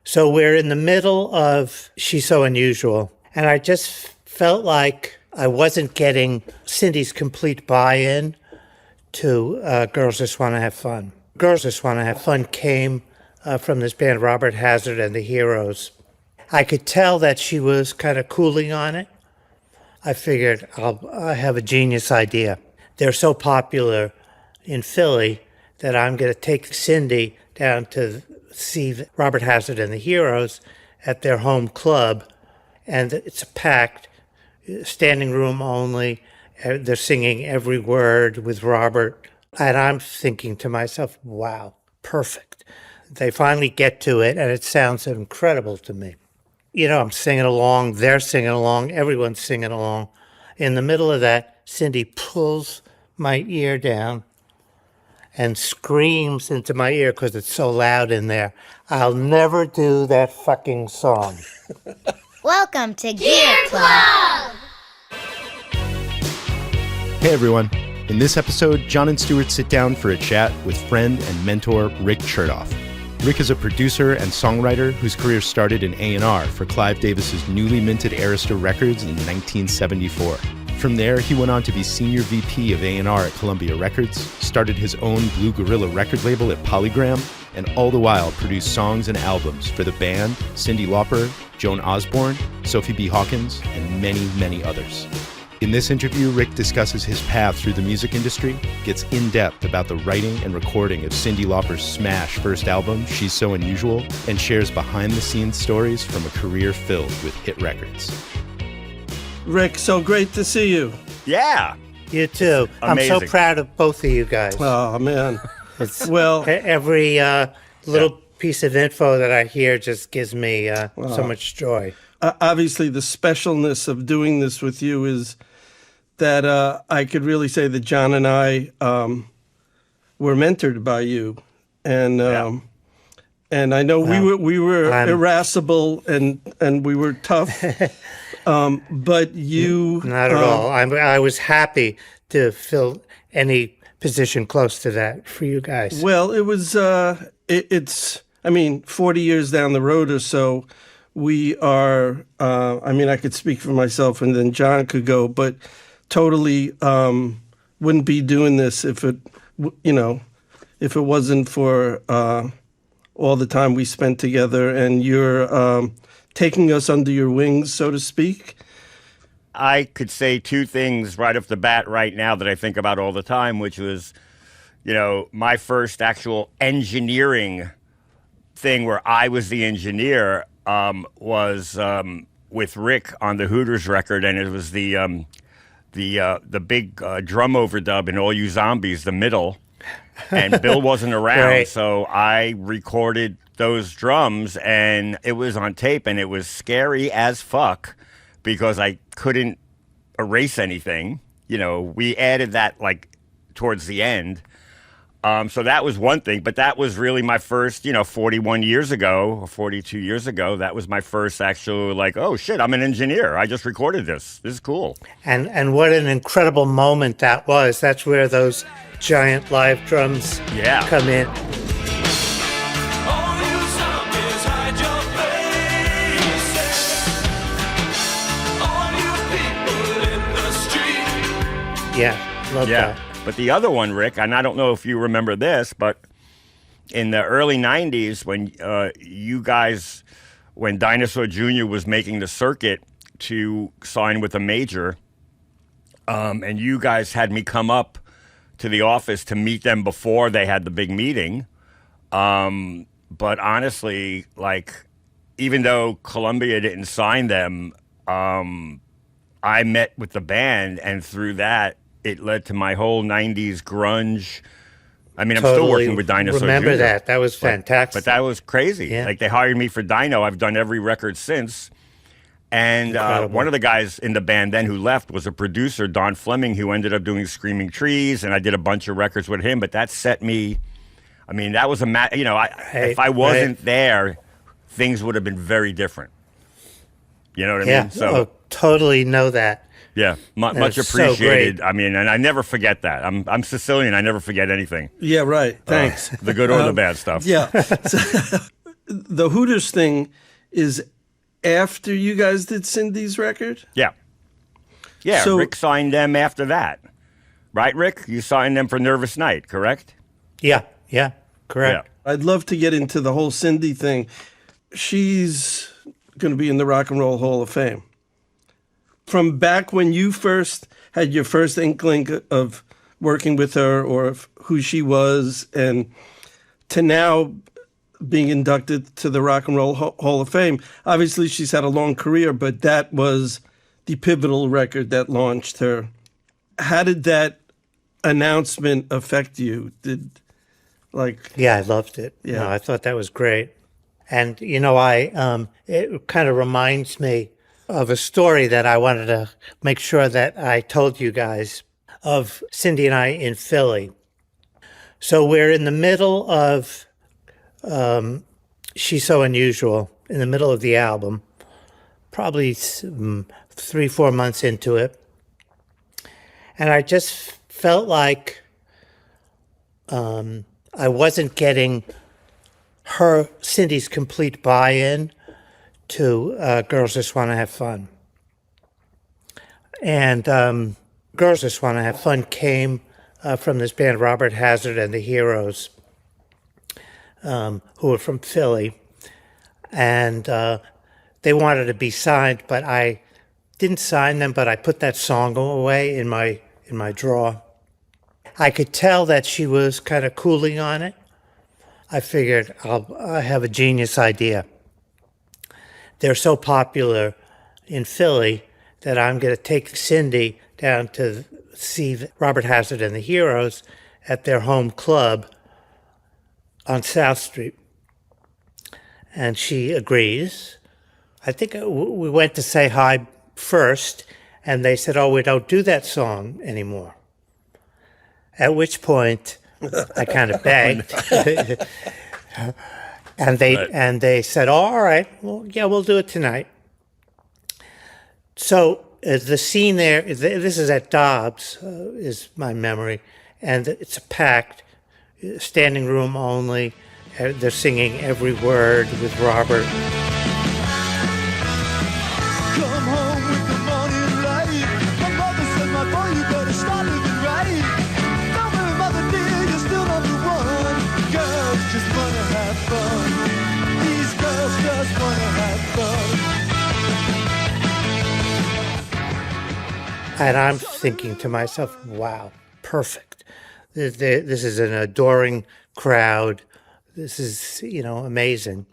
So we're in the middle of She's So Unusual, and I just felt like I wasn't getting Cyndi's complete buy-in to Girls Just Want to Have Fun. Girls Just Want to Have Fun came from this band, Robert Hazard and the Heroes. I could tell that she was kind of cooling on it. I figured I have a genius idea. They're so popular in Philly that I'm going to take Cyndi down to see Robert Hazard and the Heroes at their home club, and it's packed, standing room only. They're singing every word with Robert, and I'm thinking to myself, wow, perfect. They finally get to it, and it sounds incredible to me. You know, I'm singing along, they're singing along, everyone's singing along. In the middle of that, Cyndi pulls my ear down and screams into my ear because it's so loud in there, "I'll never do that fucking song." Welcome to Gear Club! Hey everyone. In this episode, John and Stewart sit down for a chat with friend and mentor Rick Chertoff. Rick is a producer and songwriter whose career started in A&R for Clive Davis's newly minted Arista records in 1974. From there, he went on to be senior VP of A&R at Columbia Records, started his own Blue Gorilla record label at Polygram, and all the while produced songs and albums for the band, Cyndi Lauper, Joan Osborne, Sophie B Hawkins, and many, many others. In this interview, Rick discusses his path through the music industry, gets in-depth about the writing and recording of Cyndi Lauper's smash first album, She's So Unusual, and shares behind-the-scenes stories from a career filled with hit records. Rick, so great to see you. Yeah. You too. Amazing. I'm so proud of both of you guys. Oh, man. Well, every little piece of info that I hear just gives me so much joy. Obviously, the specialness of doing this with you is that I could really say that John and I were mentored by you, and I know we were irascible and we were tough, but you not at all. I was happy to fill any position close to that for you guys. Well, it was it's 40 years down the road or so. We are, I could speak for myself and then John could go, but totally wouldn't be doing this if it wasn't for all the time we spent together and you're taking us under your wings, so to speak. I could say two things right off the bat right now that I think about all the time, which was, my first actual engineering thing where I was the engineer was with Rick on the Hooters record, and it was the big drum overdub in All You Zombies, the middle, and Bill wasn't around, right. So I recorded those drums, and it was on tape, and it was scary as fuck because I couldn't erase anything. We added that towards the end. So that was one thing, but that was really my first, 41 years ago or 42 years ago, that was my first actual oh shit, I'm an engineer. I just recorded this. This is cool. And what an incredible moment that was. That's where those giant live drums come in. Yeah, love that. But the other one, Rick, and I don't know if you remember this, but in the early 90s when you guys, when Dinosaur Jr. was making the circuit to sign with a major, and you guys had me come up to the office to meet them before they had the big meeting. But honestly, even though Columbia didn't sign them, I met with the band, and through that, it led to my whole 90s grunge. I'm still working with Dinosaur Jr. Remember that. That was fantastic. But that was crazy. Yeah. They hired me for Dino. I've done every record since. And one of the guys in the band then who left was a producer, Don Fleming, who ended up doing Screaming Trees, and I did a bunch of records with him. But that set me, that was if I wasn't there, things would have been very different. You know what I mean? So totally know that. Yeah, much appreciated. So and I never forget that. I'm Sicilian. I never forget anything. Yeah, right. Thanks. The good or the bad stuff. Yeah. the Hooters thing is after you guys did Cindy's record? Yeah. Yeah, So- Rick signed them after that. Right, Rick? You signed them for Nervous Night, correct? Yeah, correct. I'd love to get into the whole Cyndi thing. She's going to be in the Rock and Roll Hall of Fame. From back when you first had your first inkling of working with her or of who she was, and to now being inducted to the Rock and Roll Hall of Fame, obviously she's had a long career, but that was the pivotal record that launched her. How did that announcement affect you? Yeah, I loved it. Yeah. No, I thought that was great. And, it kind of reminds me of a story that I wanted to make sure that I told you guys of Cyndi and I in Philly. So we're in the middle of She's So Unusual, in the middle of the album, probably 3-4 months into it. And I just felt like I wasn't getting Cindy's complete buy-in to Girls Just Want to Have Fun. And Girls Just Want to Have Fun came from this band, Robert Hazard and the Heroes, who were from Philly. And they wanted to be signed, but I didn't sign them, but I put that song away in my drawer. I could tell that she was kind of cooling on it. I figured I have a genius idea. They're so popular in Philly that I'm going to take Cyndi down to see Robert Hazard and the Heroes at their home club on South Street. And she agrees. I think we went to say hi first, and they said, "Oh, we don't do that song anymore." At which point, I kind of begged, and they said, "Oh, all right, well, yeah, we'll do it tonight." So the scene there, this is at Dobbs, is my memory, and it's a packed, standing room only. They're singing every word with Robert. Come home with the morning light. My mother said, my boy, you better start living right. Tell me, mother dear, you're still number one. Girls just wanna have fun. These girls just wanna have fun. And I'm thinking to myself, wow, perfect. This is an adoring crowd. This is, amazing.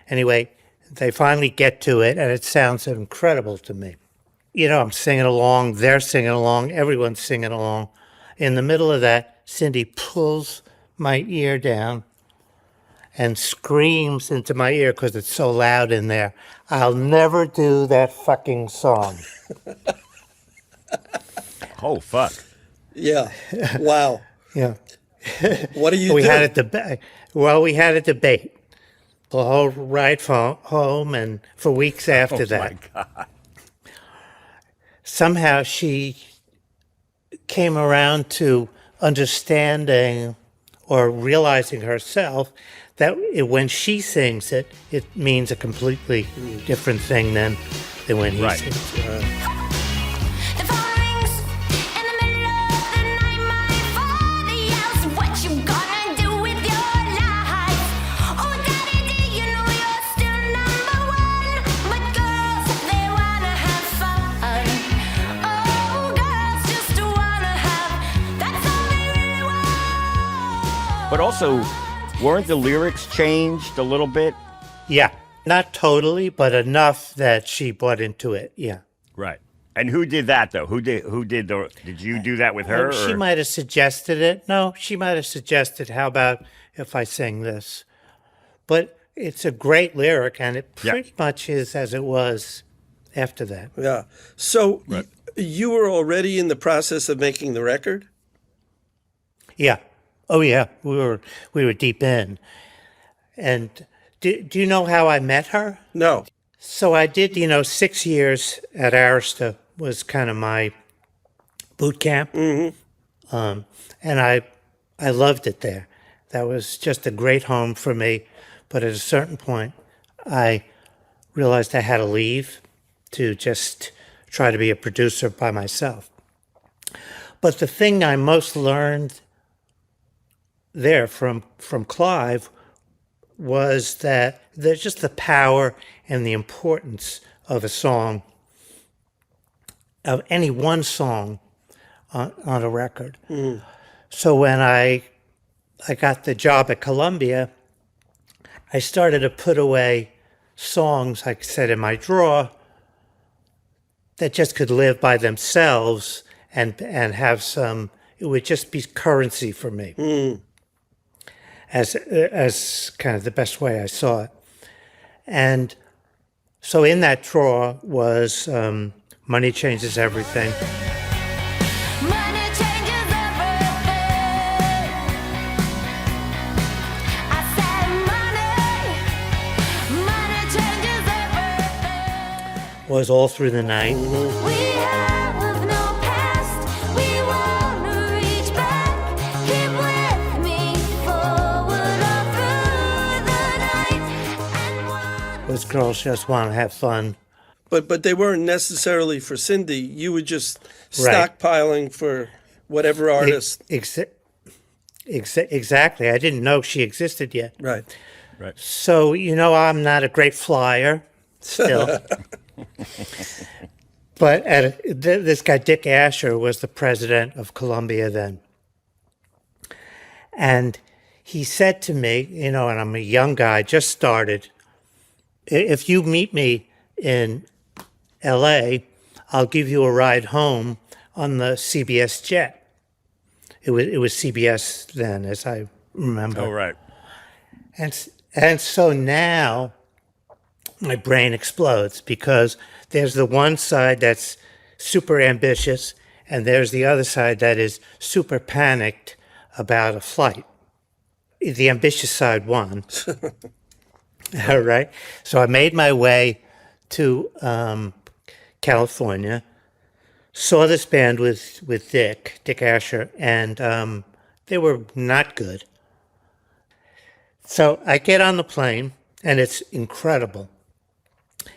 Anyway, they finally get to it, and it sounds incredible to me. I'm singing along, they're singing along, everyone's singing along. In the middle of that, Cyndi pulls my ear down and screams into my ear because it's so loud in there, "I'll never do that fucking song." Oh, fuck. Yeah. Wow. Yeah. What do you we do? had a debate. Well, we had a debate the whole ride home and for weeks after that. My God. Somehow she came around to understanding or realizing herself that when she sings it, it means a completely different thing than when he Right. sings. The phone rings in the middle of the night. My father yells, "What you gonna do with your life? Oh, Daddy, do you know you're still number one? But girls, they wanna have fun. Oh, girls just wanna have. That's all they really want." But also, weren't the lyrics changed a little bit? Yeah, not totally, but enough that she bought into it. Yeah. Right. And who did that, though? Did you do that with her? She or- might have suggested it. No, she might have suggested, how about if I sing this? But it's a great lyric, and it Yeah. pretty much is as it was after that. Yeah. So you were already in the process of making the record? Yeah. Oh, yeah. We were deep in. And do you know how I met her? No. So I did, 6 years at Arista was kind of my boot camp. Mm-hmm. And I loved it there. That was just a great home for me. But at a certain point, I realized I had to leave to just try to be a producer by myself. But the thing I most learned there from Clive was that there's just the power and the importance of a song, of any one song on a record. So when I got the job at Columbia, I started to put away songs, like I said, in my drawer that just could live by themselves and have some, it would just be currency for me. As kind of the best way I saw it. And so in that drawer was Money Changes Everything. Money changes everything. I said money changes everything. Was All Through the Night. We have no past. We wanna reach back. Keep with me forward all through the night. And one Was Girls Just Want to Have Fun. But they weren't necessarily for Cyndi. You were just Right. stockpiling for whatever artist. Exactly. I didn't know she existed yet. Right. So, I'm not a great flyer still. But this guy, Dick Asher, was the president of Columbia then. And he said to me, and I'm a young guy, just started, if you meet me in LA, I'll give you a ride home on the CBS jet. It was CBS then, as I remember. Oh, right. And so now my brain explodes because there's the one side that's super ambitious and there's the other side that is super panicked about a flight. The ambitious side won. All right. So I made my way to California, saw this band with Dick Asher, and they were not good. So I get on the plane, and it's incredible.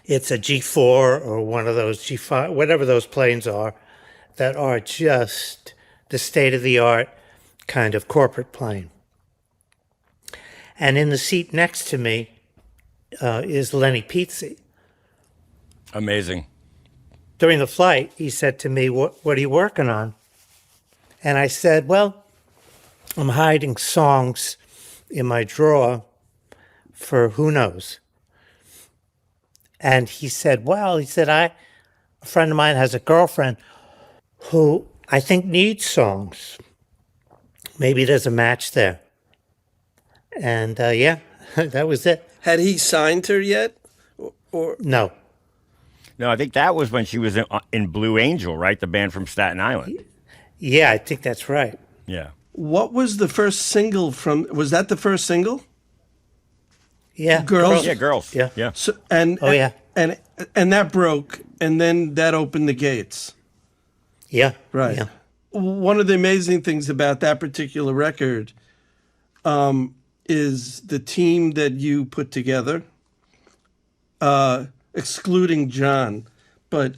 It's a G4 or one of those G5, whatever those planes are, that are just the state-of-the-art kind of corporate plane. And in the seat next to me is Lenny Pizzi. Amazing. During the flight, he said to me, what are you working on? And I said, well, I'm hiding songs in my drawer for who knows. And he said, a friend of mine has a girlfriend who I think needs songs. Maybe there's a match there. And yeah, that was it. Had he signed her yet? Or No. No, I think that was when she was in Blue Angel, right? The band from Staten Island. Yeah, I think that's right. Yeah. what was the first single from? Was that the first single? Yeah. Girls? Yeah, girls. Yeah. Yeah. So, and Oh, yeah. and that broke, and then that opened the gates. Yeah. Right. Yeah. One of the amazing things about that particular record is the team that you put together, excluding John. But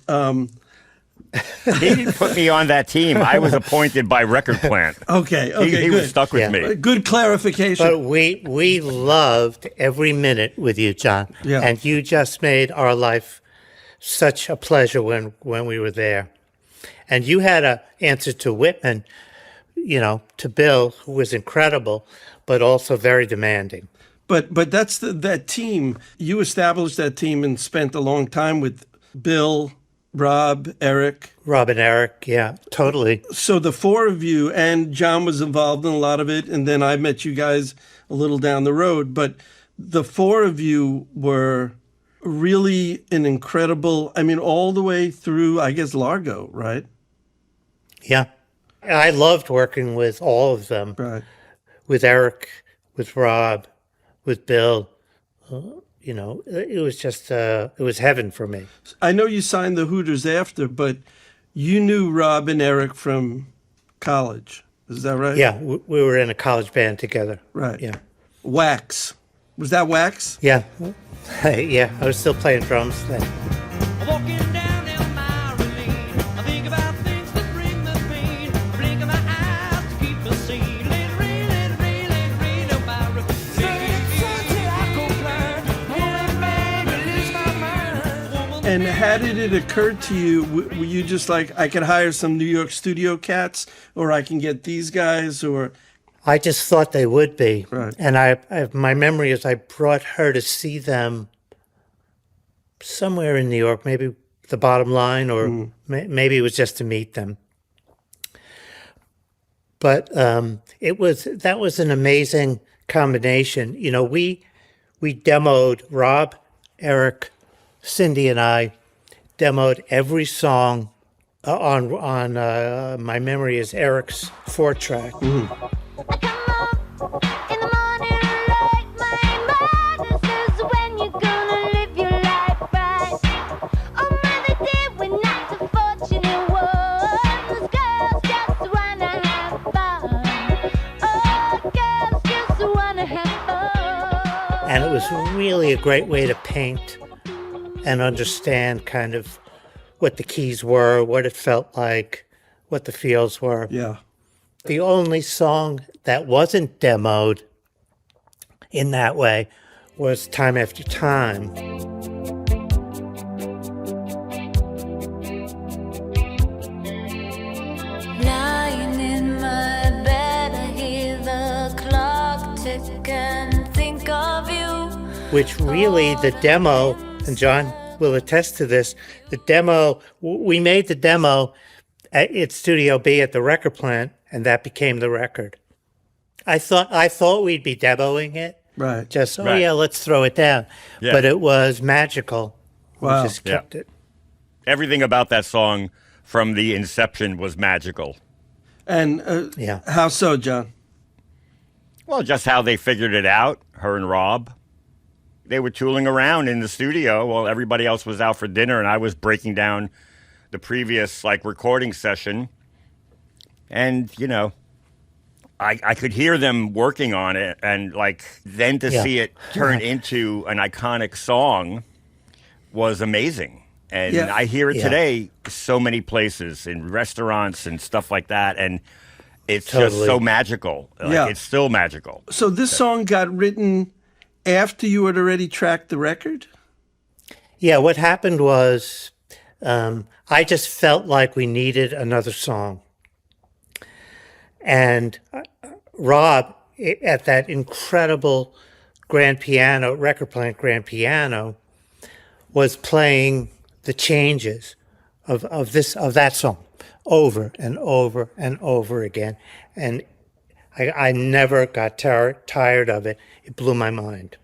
He didn't put me on that team. I was appointed by Record Plant. okay, He good. was stuck with Yeah. me. Good clarification. But we loved every minute with you, John. Yeah. And you just made our life such a pleasure when we were there. And you had an answer to Wittman, to Bill, who was incredible, but also very demanding. But that's that team. You established that team and spent a long time with Bill, Rob, Eric. Rob and Eric, yeah, totally. So the four of you, and John was involved in a lot of it, and then I met you guys a little down the road. But the four of you were really an incredible, all the way through, I guess, Largo, right? Yeah. I loved working with all of them. Right. With Eric, with Rob, with Bill. It was just, it was heaven for me. I know you signed the Hooters after, but you knew Rob and Eric from college. Is that right? Yeah, we were in a college band together. Right. Yeah. Wax. Was that Wax? Yeah. Yeah, I was still playing drums then. Walking down Elmira Lane, I think about things that bring the pain. I blink of my eyes to keep me sane. Let it rain, let it rain, let it rain, Elmira. And how did it occur to you? Were you just like, I could hire some New York studio cats, or I can get these guys, or? I just thought they would be. Right. And my memory is I brought her to see them somewhere in New York, maybe the Bottom Line, or maybe it was just to meet them. But that was an amazing combination. You know, we demoed, Rob, Eric, Cyndi, and I demoed every song on my memory is Eric's 4-track. I come up in the morning like my mother says, when you gonna live your life right? Oh, mother dear, we're not the fortunate ones. Girls just wanna have fun. Oh, girls just wanna have fun. And it was really a great way to paint and understand kind of what the keys were, what it felt like, what the feels were. Yeah. The only song that wasn't demoed in that way was Time After Time. Lying in my bed, I hear the clock tick and think of you. Which really, the demo, and John will attest to this, the demo, we made the demo at Studio B at the record plant, and that became the record. I thought we'd be demoing it. Right. Just, oh Right. yeah, let's throw it down. Yeah. But it was magical. Wow. We just kept it. Everything about that song from the inception was magical. And Yeah. how so, John? Well, just how they figured it out, her and Rob. They were tooling around in the studio while everybody else was out for dinner, and I was breaking down the previous recording session. And, you know, I could hear them working on it, and then to Yeah. see it turn into an iconic song was amazing. And Yeah. I hear it Yeah. today so many places, in restaurants and stuff like that, and it's just Totally. so magical. Yeah. It's still magical. So this song got written after you had already tracked the record? Yeah, what happened was I just felt like we needed another song. And Rob, at that incredible grand piano, record plant grand piano, was playing the changes of that song over and over and over again. And I never got tired of it. It blew my mind.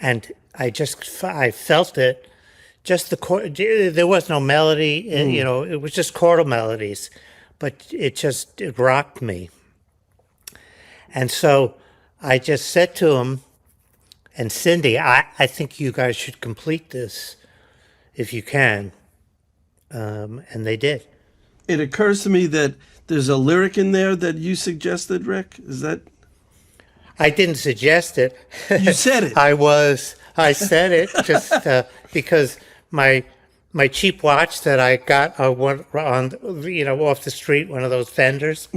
And I felt it. Just the chord, there was no melody, you know, it was just chordal melodies, but it rocked me. And so I just said to him and Cyndi, I think you guys should complete this if you can. And they did. It occurs to me that there's a lyric in there that you suggested, Rick. Is that? I didn't suggest it. You said it. I said it just because my cheap watch that I got on off the street, one of those vendors,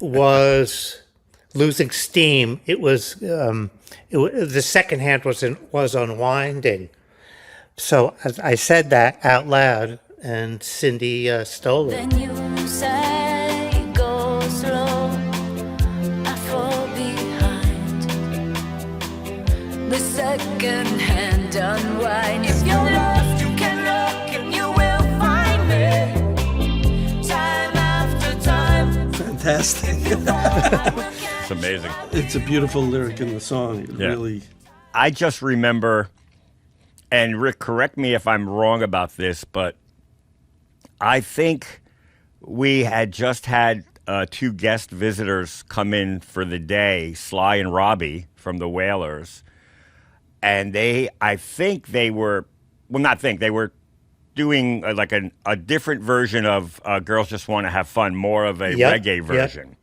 was losing steam. It was the second hand was unwinding. So I said that out loud, and Cyndi stole it. Then you say, go slow, I fall behind. The second hand unwind. If you're lost, you can look and you will find me. Time after time. Fantastic. It's amazing. It's a beautiful lyric in the song. It Yeah. really. I just remember, and Rick, correct me if I'm wrong about this, but I think we had just had two guest visitors come in for the day, Sly and Robbie from the Wailers. And they were doing a different version of Girls Just Want to Have Fun, more of a Yep, reggae yep. version.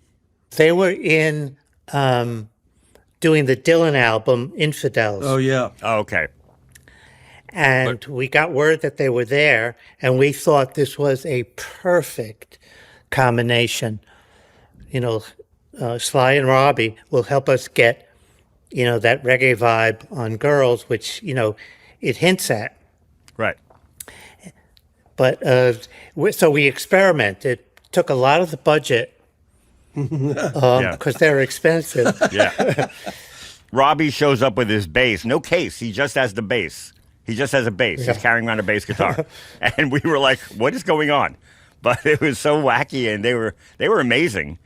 They were in doing the Dylan album, Infidels. Oh, yeah. Oh, okay. And we got word that they were there, and we thought this was a perfect combination. You know, Sly and Robbie will help us get, you know, that reggae vibe on Girls, which, you know, it hints at. Right. But so we experimented, took a lot of the budget because they're expensive. Yeah. Robbie shows up with his bass. No case. He just has the bass. He just has a bass. He's carrying around a bass guitar. And we were like, what is going on? But it was so wacky, and they were amazing.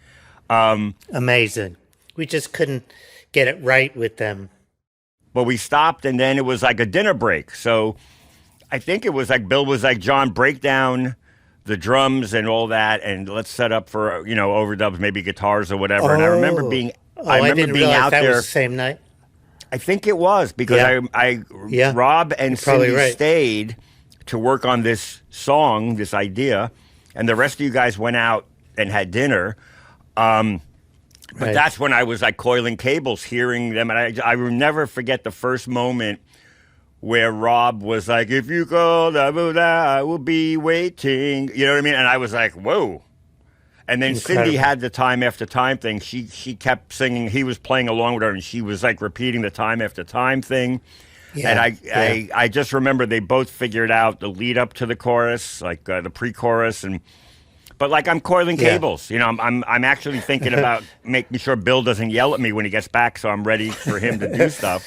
Amazing. We just couldn't get it right with them. But we stopped, and then it was like a dinner break. So I think it was like Bill was like, John, break down the drums and all that, and let's set up for, you know, overdubs, maybe guitars or whatever. And I remember being I didn't being realize out that there. was the same night. I think it was because Yeah. Rob and You're probably Cyndi right. stayed to work on this song, this idea, and the rest of you guys went out and had dinner. But Right. that's when I was like coiling cables, hearing them, and I will never forget the first moment where Rob was like, "If you call, I will be waiting." You know what I mean? And I was like, "Whoa." And then Incredible. Cyndi had the time after time thing. She kept singing. He was playing along with her, and she was like repeating the time after time thing. Yeah, And I just remember they both figured out the lead up to the chorus, like the pre-chorus, but like I'm coiling Yeah. cables. You know, I'm actually thinking about making sure Bill doesn't yell at me when he gets back, so I'm ready for him to do stuff.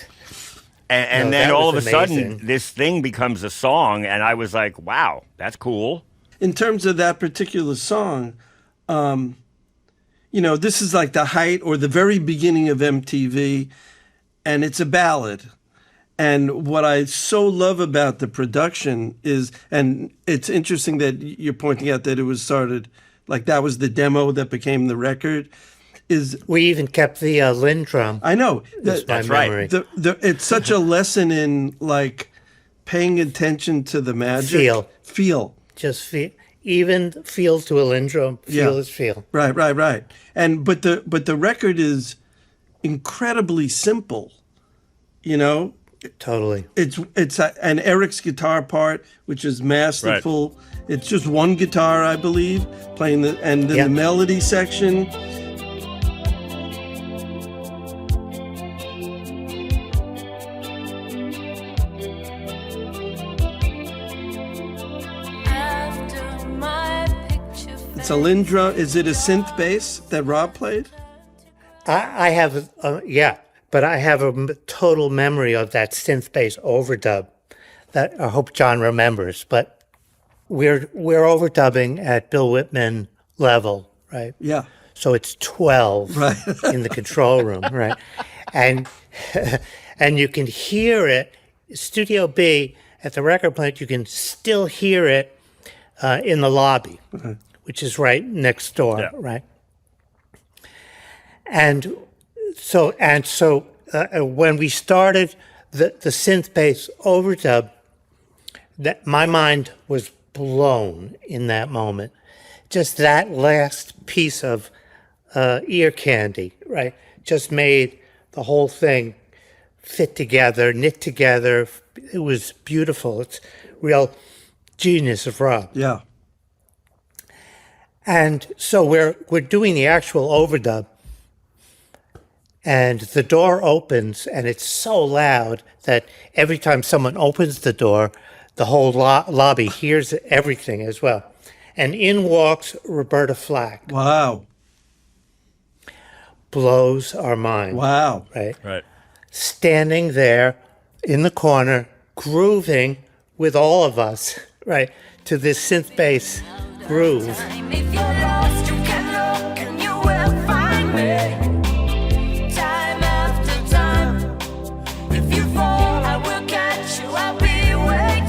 And No, then that all of was a sudden, amazing. this thing becomes a song, and I was like, "Wow, that's cool." In terms of that particular song, you know, this is like the height or the very beginning of MTV, and it's a ballad. And what I so love about the production is, and it's interesting that you're pointing out that it was started, like that was the demo that became the record, is We even kept the LinnDrum. I know That's my right. memory. it's such a lesson in like paying attention to the magic. Feel. Just feel, even feel to a LinnDrum. Feel is feel. Right. And but the record is incredibly simple. You know, Totally. it's and Eric's guitar part, which is masterful. It's just one guitar, I believe, playing and then Yeah. the melody section. It's a LinnDrum. Is it a synth bass that Rob played? I have, but I have a total memory of that synth bass overdub that I hope John remembers. But we're overdubbing at Bill Wittman level, right? Yeah. So it's 12 in the control room, right? And and you can hear it, Studio B at the record plant, you can still hear it in the lobby, which is right next door, right? And so when we started the synth bass overdub, that my mind was blown in that moment. Just that last piece of ear candy, right? Just made the whole thing fit together, knit together. It was beautiful. It's real genius of Rob. Yeah. And so we're doing the actual overdub, and the door opens, and it's so loud that every time someone opens the door, the whole lobby hears everything as well. And in walks Roberta Flack. Wow. Blows our mind. Wow. Right? Right. Standing there in the corner, grooving with all of us, right, to this synth bass groove. If you're lost, you can look and you will find me. Time after time. If you fall, I will catch you. I'll be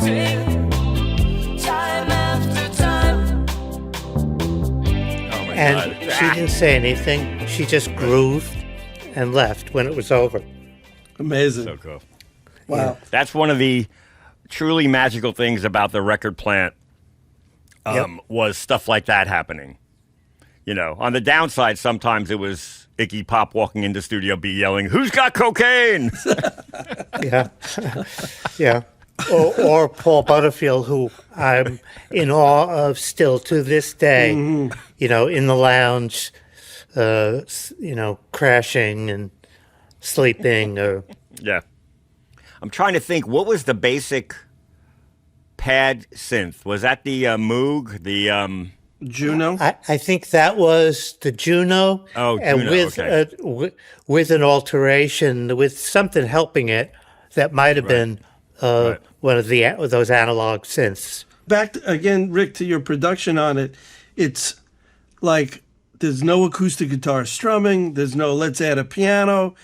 waiting. Time after time. Oh my And God. she didn't say anything. She just grooved and left when it was over. Amazing. So cool. Wow. That's one of the truly magical things about the record plant. Was stuff like that happening. You know, on the downside, sometimes it was Iggy Pop walking into Studio B yelling, "Who's got cocaine?" Yeah. Yeah. Or Paul Butterfield, who I'm in awe of still to this day, you know, in the lounge, you know, crashing and sleeping. Or Yeah. I'm trying to think, what was the basic pad synth? Was that the Moog? The Juno. I think that was the Juno. Oh, and Juno, with, okay. with an alteration, with something helping it, that might have been Right. one of those analog synths. Back again, Rick, to your production on it. It's like there's no acoustic guitar strumming. There's no let's add a piano.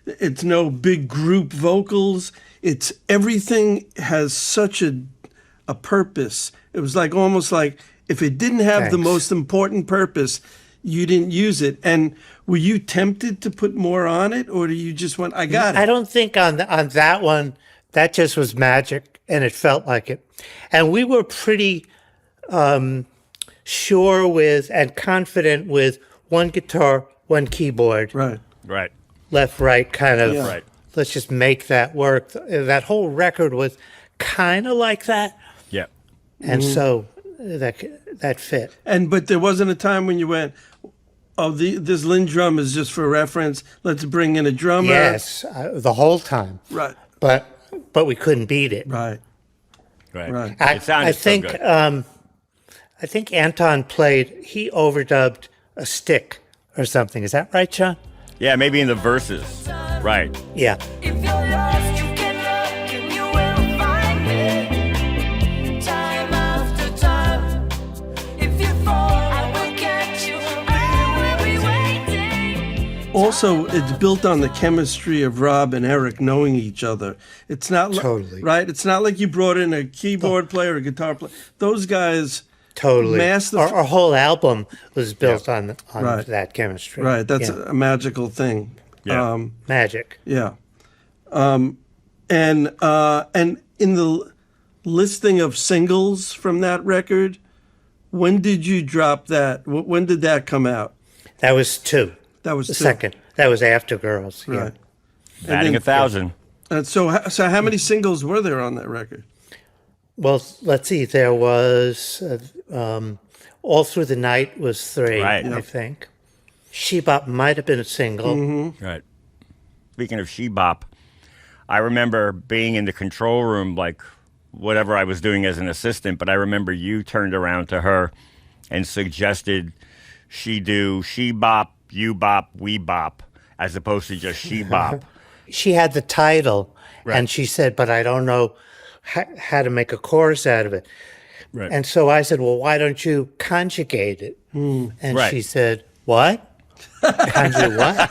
It's no big group vocals. It's everything has such a purpose. It was like almost like if it didn't have the Thanks. most important purpose, you didn't use it. And were you tempted to put more on it, or do you just went, I got it? I don't think on that one, that just was magic, and it felt like it. And we were pretty sure with and confident with one guitar, one keyboard, Right. right. left, right, kind of. Right. Let's just make that work. That whole record was kind of like that, Yeah. and so that fit. But there wasn't a time when you went, oh, this LinnDrum is just for reference. Let's bring in a drummer. Yes, the whole time. Right. But we couldn't beat it. Right. Right. Right. It sounded I think so good. I think Anton he overdubbed a stick or something. Is that right, John? Yeah, maybe in the verses. Right. Yeah. If you're lost, you can look and you will find me. Time after time. If you fall, I will catch you. I will be waiting. Also, it's built on the chemistry of Rob and Eric knowing each other. It's not Totally. right. It's not like you brought in a keyboard player, a guitar player. Those guys, Totally. Master- Our whole album was built on Right. that chemistry. right? That's Yeah. a magical thing. Yeah. Magic. Yeah. And in the listing of singles from that record, when did you drop that? When did that come out? That was two. That was The two. second. That was After Girls. Yeah. Right. Batting 1,000. And so how many singles were there on that record? Well, let's see. There was All Through the Night was three, Right. I think. She Bop might have been a single. Mm-hmm. Right. Speaking of She-Bop, I remember being in the control room, like whatever I was doing as an assistant, but I remember you turned around to her and suggested she do She-Bop, You Bop, We Bop, as opposed to just She-Bop. She had the title, Right. and she said, but I don't know how to make a chorus out of it. Right. And so I said, well, why don't you conjugate it? And Right. she said, what? Conjugate what?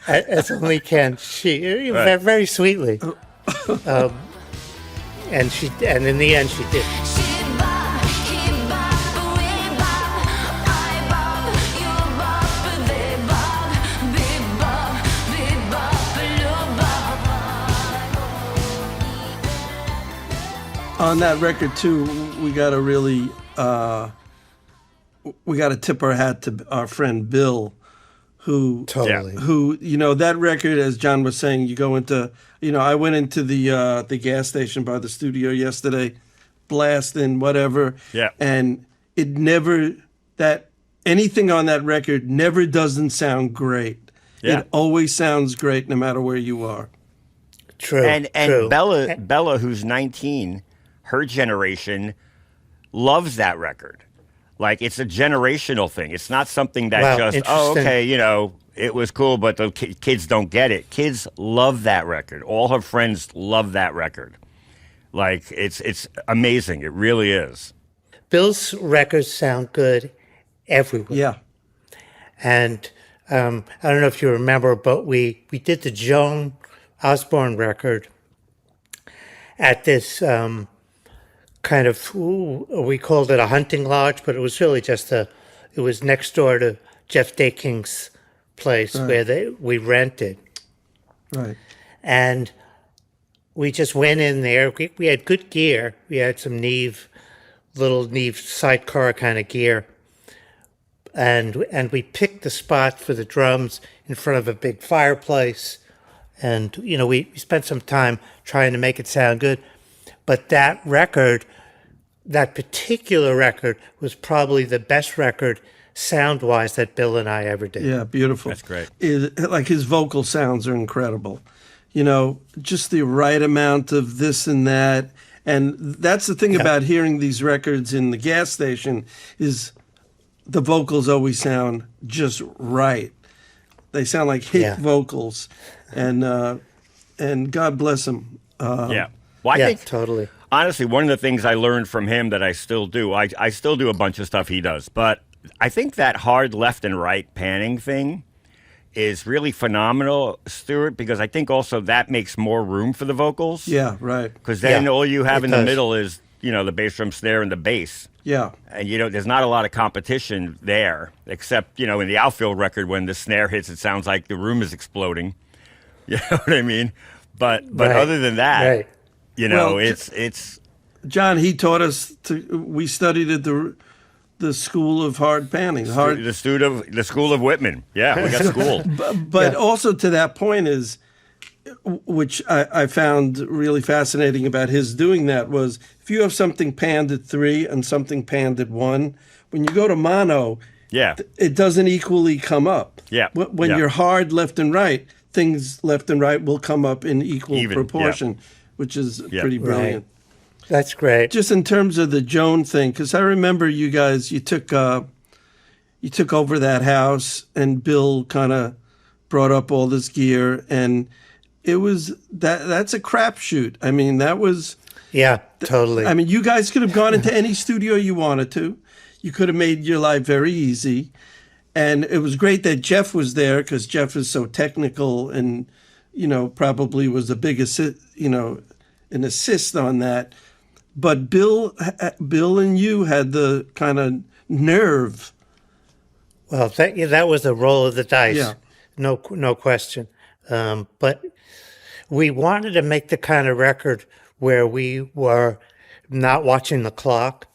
As only can she, Right. very sweetly. And in the end, she did. She bop, he bop, we bop. I bop, you bop, they bop. Be bop, be bop, you bop. On that record too, we got to really tip our hat to our friend Bill, who Totally. who that record, as John was saying, you go into I went into the gas station by the studio yesterday, blasting whatever, Yeah. and it never anything on that record never doesn't sound great. Yeah. It always sounds great no matter where you are. True. And true. Bella, who's 19, her generation loves that record. Like, it's a generational thing. It's not something that Wow, just, oh, interesting. okay, it was cool, but the kids don't get it. Kids love that record. All her friends love that record. Like, it's amazing. It really is. Bill's records sound good everywhere. Yeah. And I don't know if you remember, but we did the Joan Osborne record at this kind of, we called it a hunting lodge, but it was really just it was next door to Jeff Daking's place where we rented. Right. And we just went in there. We had good gear. We had some little Neve sidecar kind of gear. and we picked the spot for the drums in front of a big fireplace, and we spent some time trying to make it sound good. But that particular record was probably the best record sound-wise that Bill and I ever did. Yeah, beautiful. That's great. Like his vocal sounds are incredible. Just the right amount of this and that. And that's the thing about hearing these records in the gas station is the vocals always sound just right. They sound like hit vocals. And God bless him. Yeah. Well, I Yeah, think totally. honestly, one of the things I learned from him that I still do, I still do a bunch of stuff he does, but I think that hard left and right panning thing is really phenomenal, Stewart, because I think also that makes more room for the vocals. Yeah, right. Because then all you have it in the does. middle is, the bass drum snare and the bass. Yeah. And, there's not a lot of competition there, except, in the outfield record, when the snare hits, it sounds like the room is exploding. You know what I mean? But Right. other than that, Right. Well, it's John, he taught us we studied at the School of Hard Panning. the school of Wittman. Yeah, we got school. But also to that point is, which I found really fascinating about his doing that was, if you have something panned at 3 and something panned at 1, when you go to mono, Yeah. it doesn't equally come up. Yeah. When Yeah. you're hard left and right, things left and right will come up in equal Even, proportion, which is pretty brilliant. That's great. Just in terms of the Joan thing, because I remember you guys, you took over that house, and Bill kind of brought up all this gear, and it was that's a crapshoot. I mean, that was. Yeah, totally. I mean, you guys could have gone into any studio you wanted to. You could have made your life very easy, and it was great that Jeff was there, because Jeff is so technical, and probably was the biggest an assist on that. But Bill and you had the kind of nerve. Well, that was a roll of the dice. Yeah. No question. But we wanted to make the kind of record where we were not watching the clock,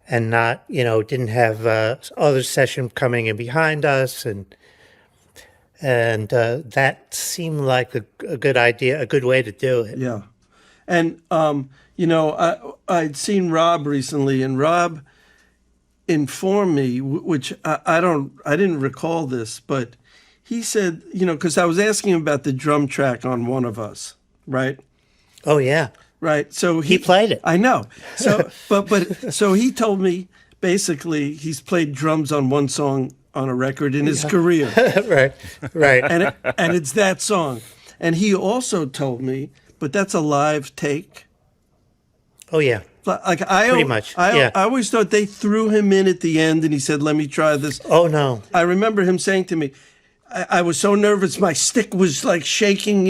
and not, didn't have other session coming in behind us, and that seemed like a good idea, a good way to do it. Yeah. And, I'd seen Rob recently, and Rob informed me, which I didn't recall this, but he said, because I was asking him about the drum track on One of Us, right? Oh yeah, Right. So he played it. I know. So, so he told me basically he's played drums on one song on a record in his career. right. And it's that song. And he also told me, but that's a live take. Oh yeah. Like Pretty much, yeah. I always thought they threw him in at the end, and he said, "Let me try this." Oh no. I remember him saying to me, I was so nervous, my stick was like shaking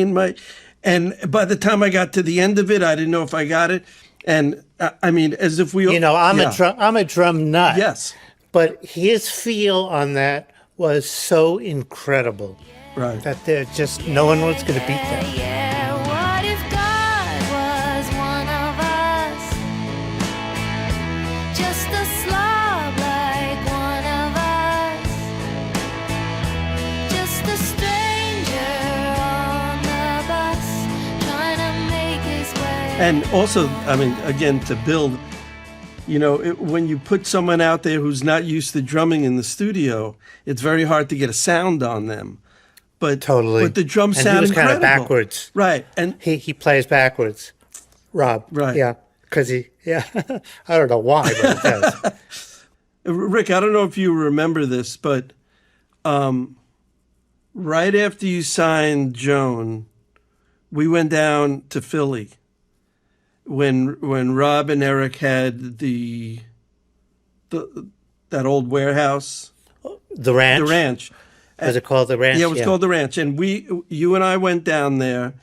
and by the time I got to the end of it, I didn't know if I got it. And I mean, as if we, I'm a drum nut. Yes. But his feel on that was so incredible Right. that there just no one was going to beat that. Yeah, what if God was one of us? Just a slob like one of us. Just a stranger on the bus, trying to make his way. And also, I mean, again, to build, when you put someone out there who's not used to drumming in the studio, it's very hard to get a sound on them. But Totally. But the drum And he sound was kind of incredible. backwards. Right. And He plays backwards, Rob. Right. Yeah, because I don't know why, but he does. Rick, I don't know if you remember this, but right after you signed Joan, we went down to Philly when Rob and Eric had that old warehouse, The ranch. the ranch. Was it called the ranch? Yeah, it was called the ranch, and you and I went down there,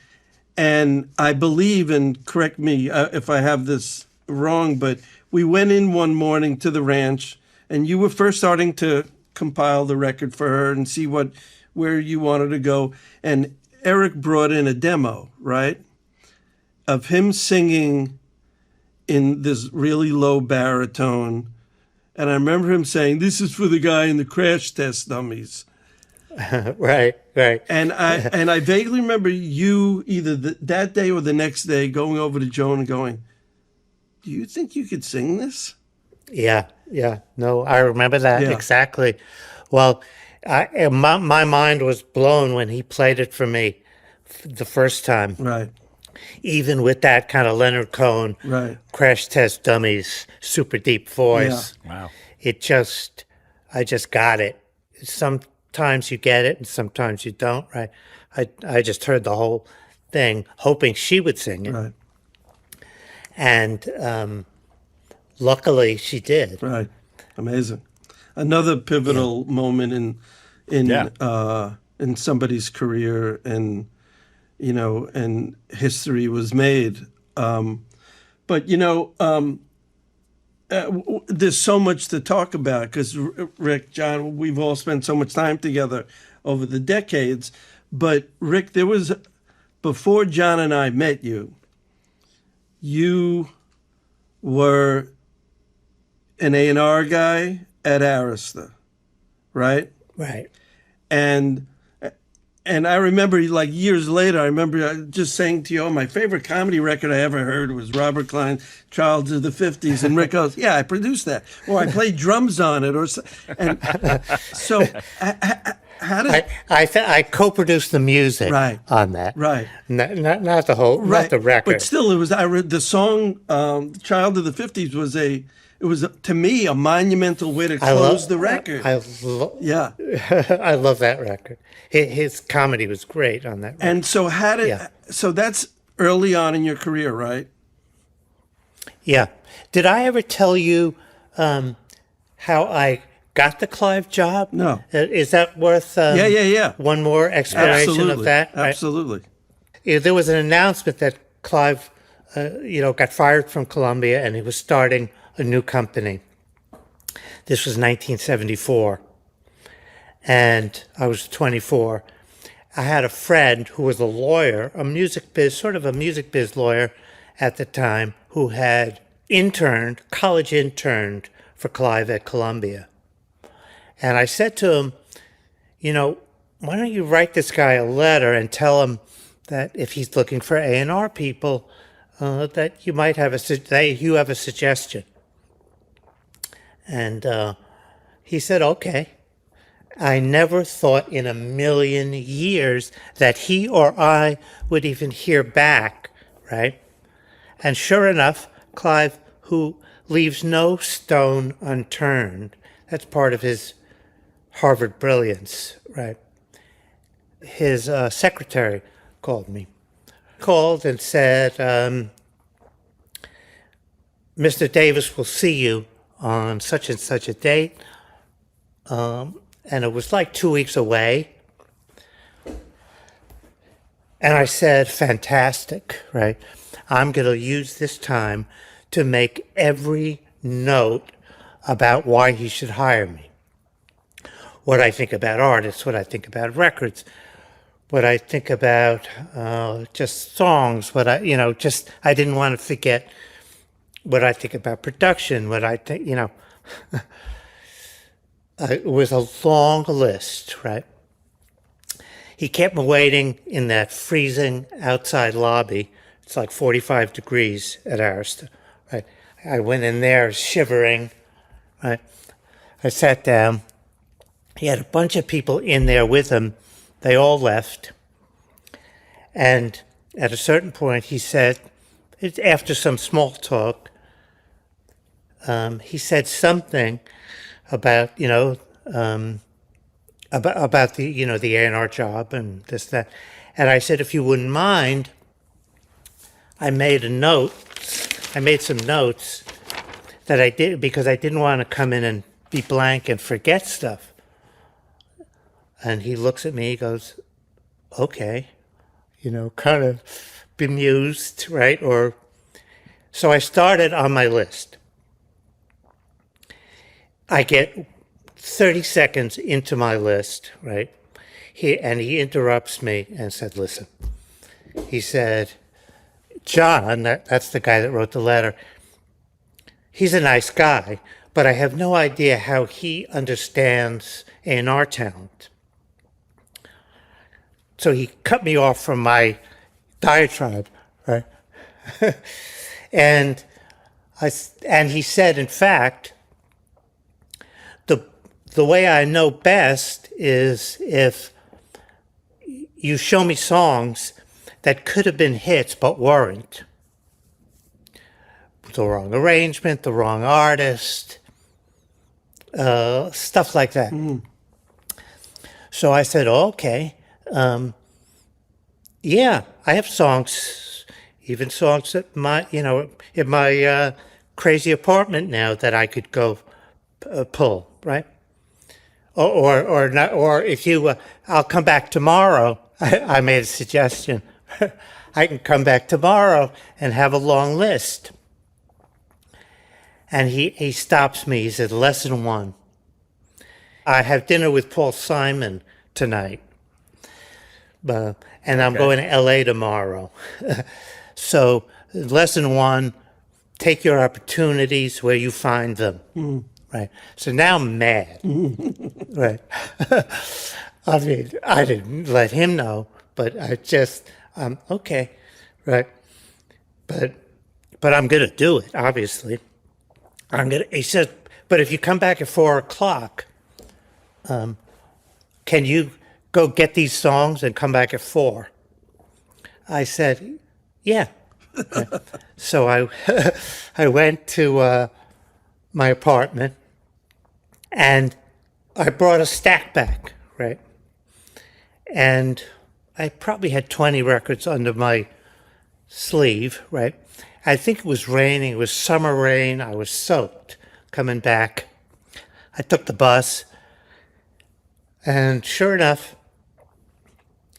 and I believe, and correct me if I have this wrong, but we went in one morning to the ranch, and you were first starting to compile the record for her and see where you wanted to go, and Eric brought in a demo, right, of him singing in this really low baritone, And I remember him saying, "This is for the guy in the crash test dummies." Right. And I vaguely remember you either that day or the next day going over to Joan and going, "Do you think you could sing this?" Yeah. No, I remember that Yeah. exactly. Well, my mind was blown when he played it for me the first time. Right. Even with that kind of Leonard Cohen, Right. Crash Test Dummies, super deep voice. Wow. I just got it. Sometimes you get it and sometimes you don't, right? I just heard the whole thing, hoping she would sing it. Right. And luckily she did. Right. Amazing. Another pivotal moment in somebody's career, and and history was made. But there's so much to talk about because Rick, John, we've all spent so much time together over the decades. But Rick, there was, before John and I met you, you were an A&R guy at Arista, right? Right. And I remember, like, years later, I remember just saying to you, "Oh, my favorite comedy record I ever heard was Robert Klein's Child of the 50s." And Rick goes, "Yeah, I produced that." Or I played drums on it. And so how did... I co-produced the music Right. on that. Right. Not the whole, not the record. But still, it was, I read the song, Child of the 50s was to me, a monumental way to close the record. Yeah. I love that record. His comedy was great on that record. And so so that's early on in your career, right? Yeah. Did I ever tell you how I got the Clive job? No. Is that worth Yeah. one more explanation Absolutely. of that? Right? Absolutely. Yeah, there was an announcement that Clive, got fired from Columbia and he was starting a new company. This was 1974. And I was 24. I had a friend who was a lawyer, sort of a music biz lawyer at the time, who had college interned for Clive at Columbia. And I said to him, why don't you write this guy a letter and tell him that if he's looking for A&R people, that you might have you have a suggestion. And he said, okay. I never thought in a million years that he or I would even hear back, right? And sure enough, Clive, who leaves no stone unturned, that's part of his Harvard brilliance, right? His secretary called and said, Mr. Davis will see you on such and such a date. And it was like 2 weeks away. And I said, fantastic, right? I'm going to use this time to make every note about why he should hire me. What I think about artists, what I think about records, what I think about just songs, I didn't want to forget what I think about production, what I think, it was a long list, right? He kept me waiting in that freezing outside lobby. It's like 45 degrees at Arista, right? I went in there shivering, right? I sat down. He had a bunch of people in there with him. They all left. And at a certain point, he said, after some small talk, he said something about about the A&R job and this, that. And I said, if you wouldn't mind, I made some notes that I did because I didn't want to come in and be blank and forget stuff. And he looks at me, he goes, okay, kind of bemused, right? So I started on my list. I get 30 seconds into my list, right? He interrupts me and said, listen. He said, John, that's the guy that wrote the letter, he's a nice guy, but I have no idea how he understands A&R talent. So he cut me off from my diatribe, right? and he said, in fact, the way I know best is if you show me songs that could have been hits but weren't. The wrong arrangement, the wrong artist, stuff like that. So I said, okay, yeah, I have songs, even songs in my crazy apartment now that I could go pull, right? Or not, or if you, I'll come back tomorrow. I made a suggestion. I can come back tomorrow and have a long list. And he stops me. He said, lesson 1. I have dinner with Paul Simon tonight. And I'm going to LA tomorrow. So lesson 1, take your opportunities where you find them. Right. So now I'm mad. Right. I mean, I didn't let him know, but I just, okay. Right. But I'm going to do it, obviously. He said, but if you come back at 4:00, can you go get these songs and come back at 4? I said, yeah. So I went to my apartment and I brought a stack back, right? And I probably had 20 records under my sleeve, right? I think it was raining. It was summer rain. I was soaked coming back. I took the bus, and sure enough,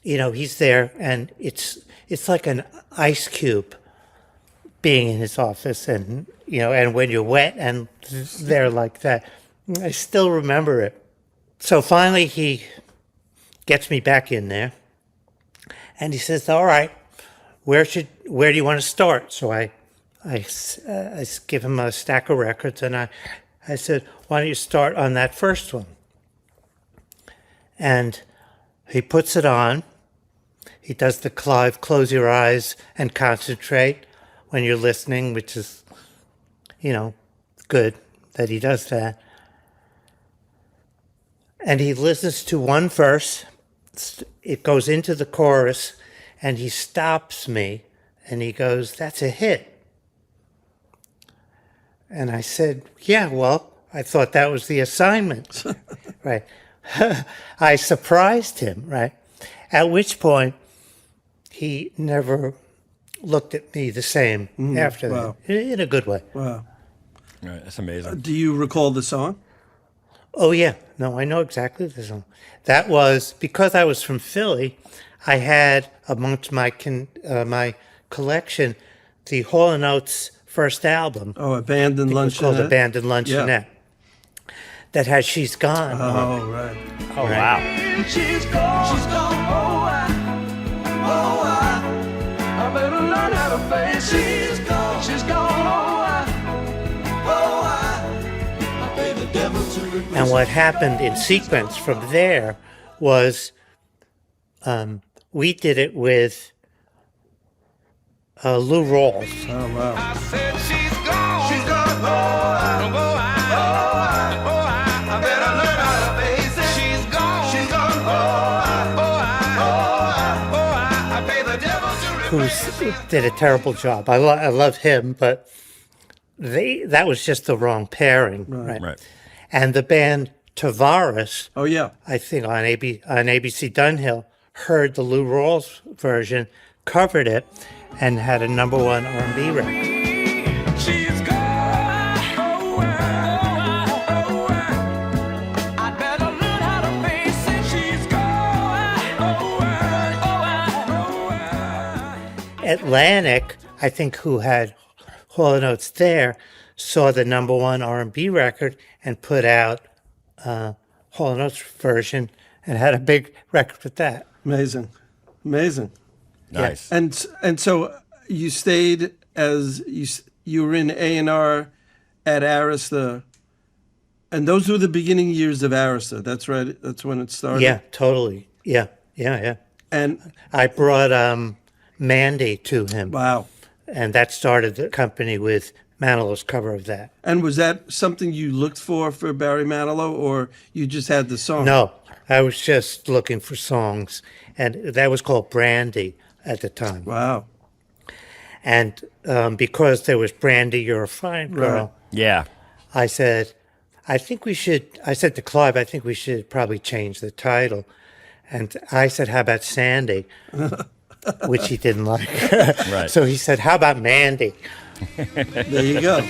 he's there, and it's like an ice cube being in his office, and and when you're wet and there like that. I still remember it. So finally, he gets me back in there, and he says, "All right, where do you want to start?" So I give him a stack of records, and I said, "Why don't you start on that first one?" And he puts it on. He does the Clive, close your eyes and concentrate when you're listening, which is, good that he does that. And he listens to one verse. It goes into the chorus, and he stops me, and he goes, "That's a hit." And I said, "Yeah, well, I thought that was the assignment." Right. I surprised him, right? At which point, he never looked at me the same after that, in a good way. Wow. All right, that's amazing. Do you recall the song? Oh, yeah. No, I know exactly the song. That was, because I was from Philly, I had amongst my collection the Hall & Oates first album. Oh, Abandoned Luncheonette. It was called Abandoned Luncheonette. Yeah. That has She's Gone. Oh, right. Oh, Right. wow. She's gone, I better learn how to face it. She's gone, I pay the devil to replace And what happened in sequence from there was we did it with Lou Rawls. Oh, wow. I said she's gone. She's gone. I better learn how to face it. She's gone. She's gone. I pay the devil to replace Who did a terrible job. I love him, but that was just the wrong pairing. Right. Right. And the band Tavares, Oh, yeah. I think on ABC Dunhill, heard the Lou Rawls version, covered it, and had a #1 R&B record. She's gone. I better learn how to face it. She's gone. Atlantic, I think, who had Hall & Oates there, saw the #1 R&B record and put out Hall & Oates version and had a big record with that. Amazing. Amazing. Nice. And so you stayed as you were in A&R at Arista And those were the beginning years of Arista. That's right. That's when it started. Yeah, totally. Yeah. And I brought Mandy to him, wow. and that started the company with Manilow's cover of that. And was that something you looked for Barry Manilow, or you just had the song? No, I was just looking for songs, and that was called Brandy at the time. Wow. And because there was Brandy, You're a Fine Girl, Right. Yeah. I said to Clive, I think we should probably change the title. And I said, how about Sandy? Which he didn't like. Right. So he said, how about Mandy? There you go.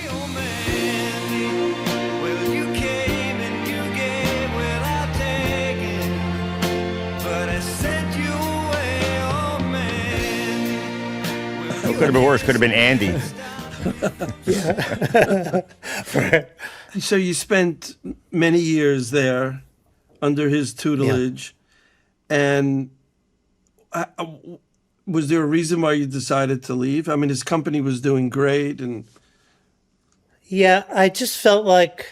Well, you came and you gave without taking, but I sent you away, oh man. It could have been worse. Could have been Andy. So you spent many years there under his tutelage, and was there a reason why you decided to leave? I mean, his company was doing great, and Yeah, I just felt like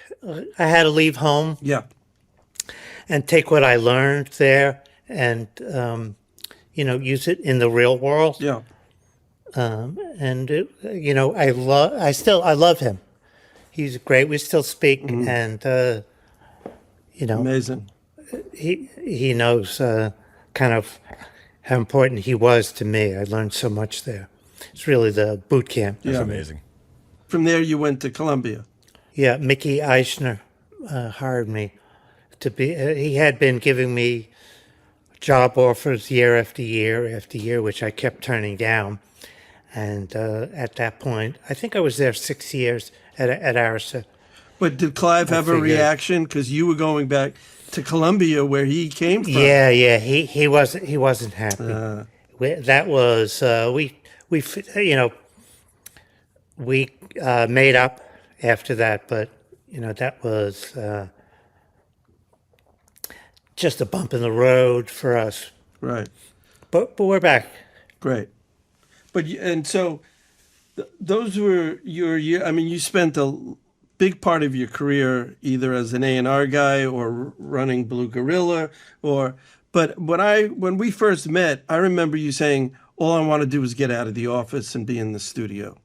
I had to leave home yeah, and take what I learned there and, use it in the real world. yeah. And I love him. He's great. We still speak, and Amazing. he knows kind of how important he was to me. I learned so much there. It's really the boot camp. Yeah. Amazing. From there, you went to Columbia. Yeah, Mickey Eichner hired me to be. He had been giving me job offers year after year after year, which I kept turning down. And at that point, I think I was there 6 years at Arista. But did Clive have a figured. reaction because you were going back to Columbia, where he came from? Yeah. He wasn't happy. That was we made up after that, but that was just a bump in the road for us. Right. But we're back. Great. But so those were your year. I mean, you spent a big part of your career either as an A&R guy or running Blue Gorilla, but when we first met, I remember you saying, all I want to do is get out of the office and be in the studio.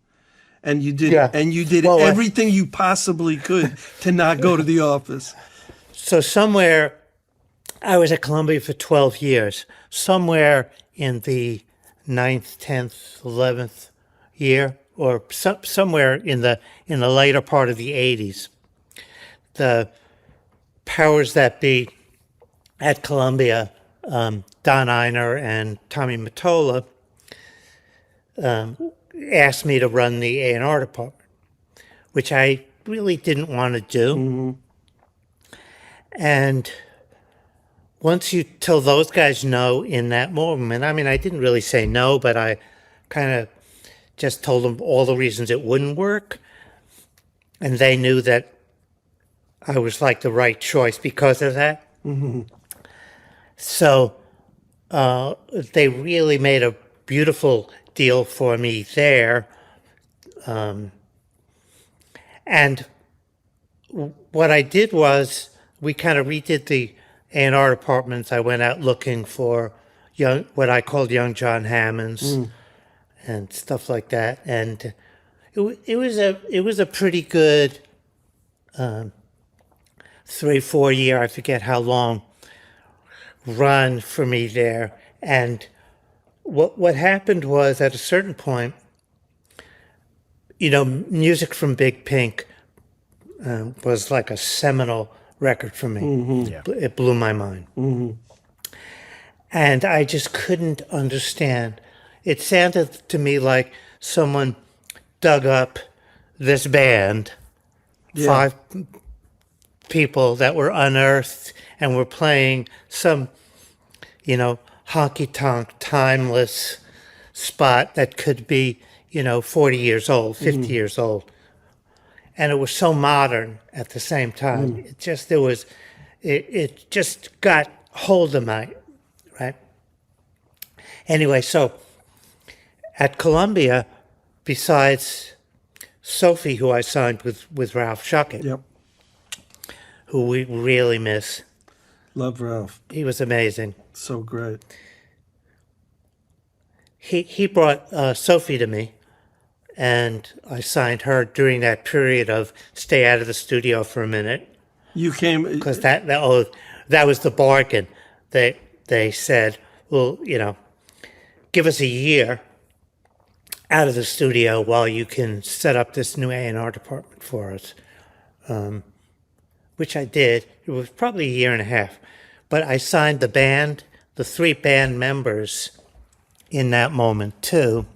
And you did, Yeah. and you did Well, everything you possibly could to not go to the office. So somewhere, I was at Columbia for 12 years. Somewhere in the 9th, 10th, 11th year, or somewhere in the later part of the 80s, the powers that be at Columbia, Don Einer and Tommy Mottola, asked me to run the A&R department, which I really didn't want to do. Mm-hmm. And once you tell those guys no in that moment, I mean, I didn't really say no, but I kind of just told them all the reasons it wouldn't work. And they knew that I was like the right choice because of that. Mm-hmm. So they really made a beautiful deal for me there. And what I did was we kind of redid the A&R departments. I went out looking for what I called young John Hammonds and stuff like that. And it was a pretty good 3-4 year, I forget how long, run for me there. And what happened was at a certain point, music from Big Pink was like a seminal record for me. Mm-hmm. Yeah. It blew my mind. Mm-hmm. And I just couldn't understand. It sounded to me like someone dug up this band, Yeah. 5 people that were unearthed and were playing some, honky-tonk, timeless spot that could be, 40 years old, 50 years old. And it was so modern at the same time. It just got hold of me, right? Anyway, so at Columbia, besides Sophie, who I signed with Ralph Schuckett, Yep. who we really miss. Love Ralph. He was amazing. So great. He brought Sophie to me, and I signed her during that period of stay out of the studio for a minute, You came. because that was the bargain. They said, well, give us a year out of the studio while you can set up this new A&R department for us, which I did. It was probably a year and a half, but I signed the band, the 3 band members in that moment too.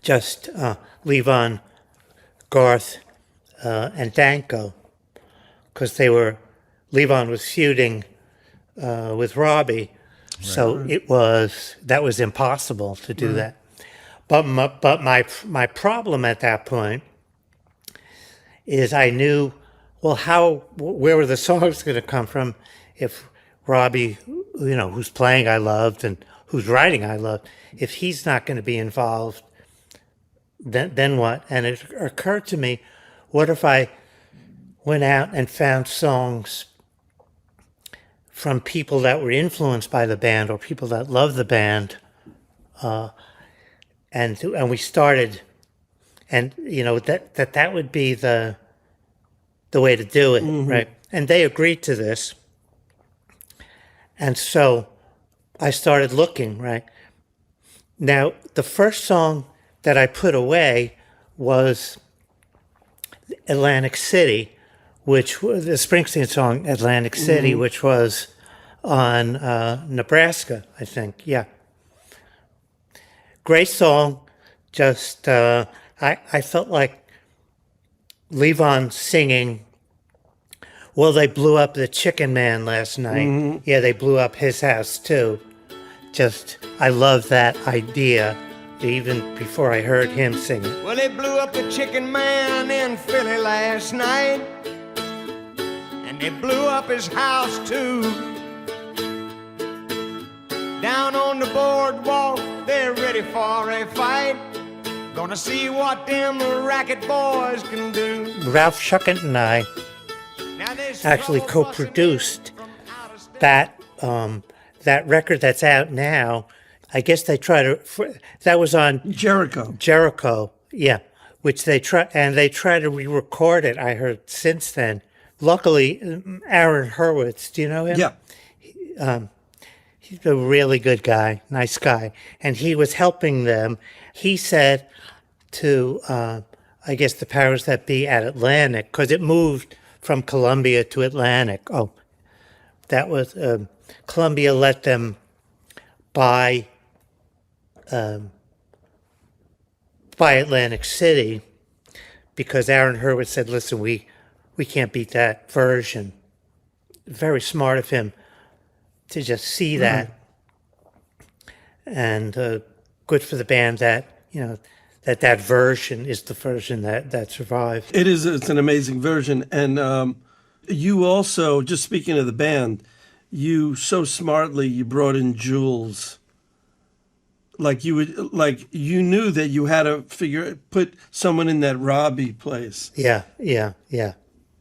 Just Levon, Garth, and Danko, because Levon was feuding with Robbie, so that was impossible to do that. But my problem at that point is I knew, well, where were the songs going to come from if Robbie, whose playing I loved and whose writing I loved, if he's not going to be involved, then what? And it occurred to me, what if I went out and found songs from people that were influenced by the band or people that loved the band, and we started, and that would be the way to do it, right? And they agreed to this, and so I started looking, right? Now, the first song that I put away was Atlantic City, which was the Springsteen song Atlantic City, which was on Nebraska, I think. Yeah. Great song. Just, I felt like Levon singing, well, they blew up the Chicken Man last night. Yeah, they blew up his house too. Just, I love that idea, even before I heard him sing it. Well, they blew up the Chicken Man in Philly last night, and they blew up his house too. Down on the boardwalk, they're ready for a fight. Gonna see what them racket boys can do. Ralph Schuckett and I Now they actually slow co-produced bustin' from outer state. that record that's out now. I guess they that was on Jericho. yeah, which they try to re-record it. I heard since then. Luckily, Aaron Hurwitz, do you know him? Yeah. He's a really good guy, nice guy, and he was helping them. He said to, I guess, the powers that be at Atlantic, because it moved from Columbia to Atlantic. Oh, that was Columbia let them buy Atlantic City, because Aaron Hurwitz said, listen, we can't beat that version. Very smart of him to just see that. And good for the band that, that version is the version that survived. It's an amazing version. And you also, just speaking of the band, you brought in Jules. You knew that you had to put someone in that Robbie place. Yeah.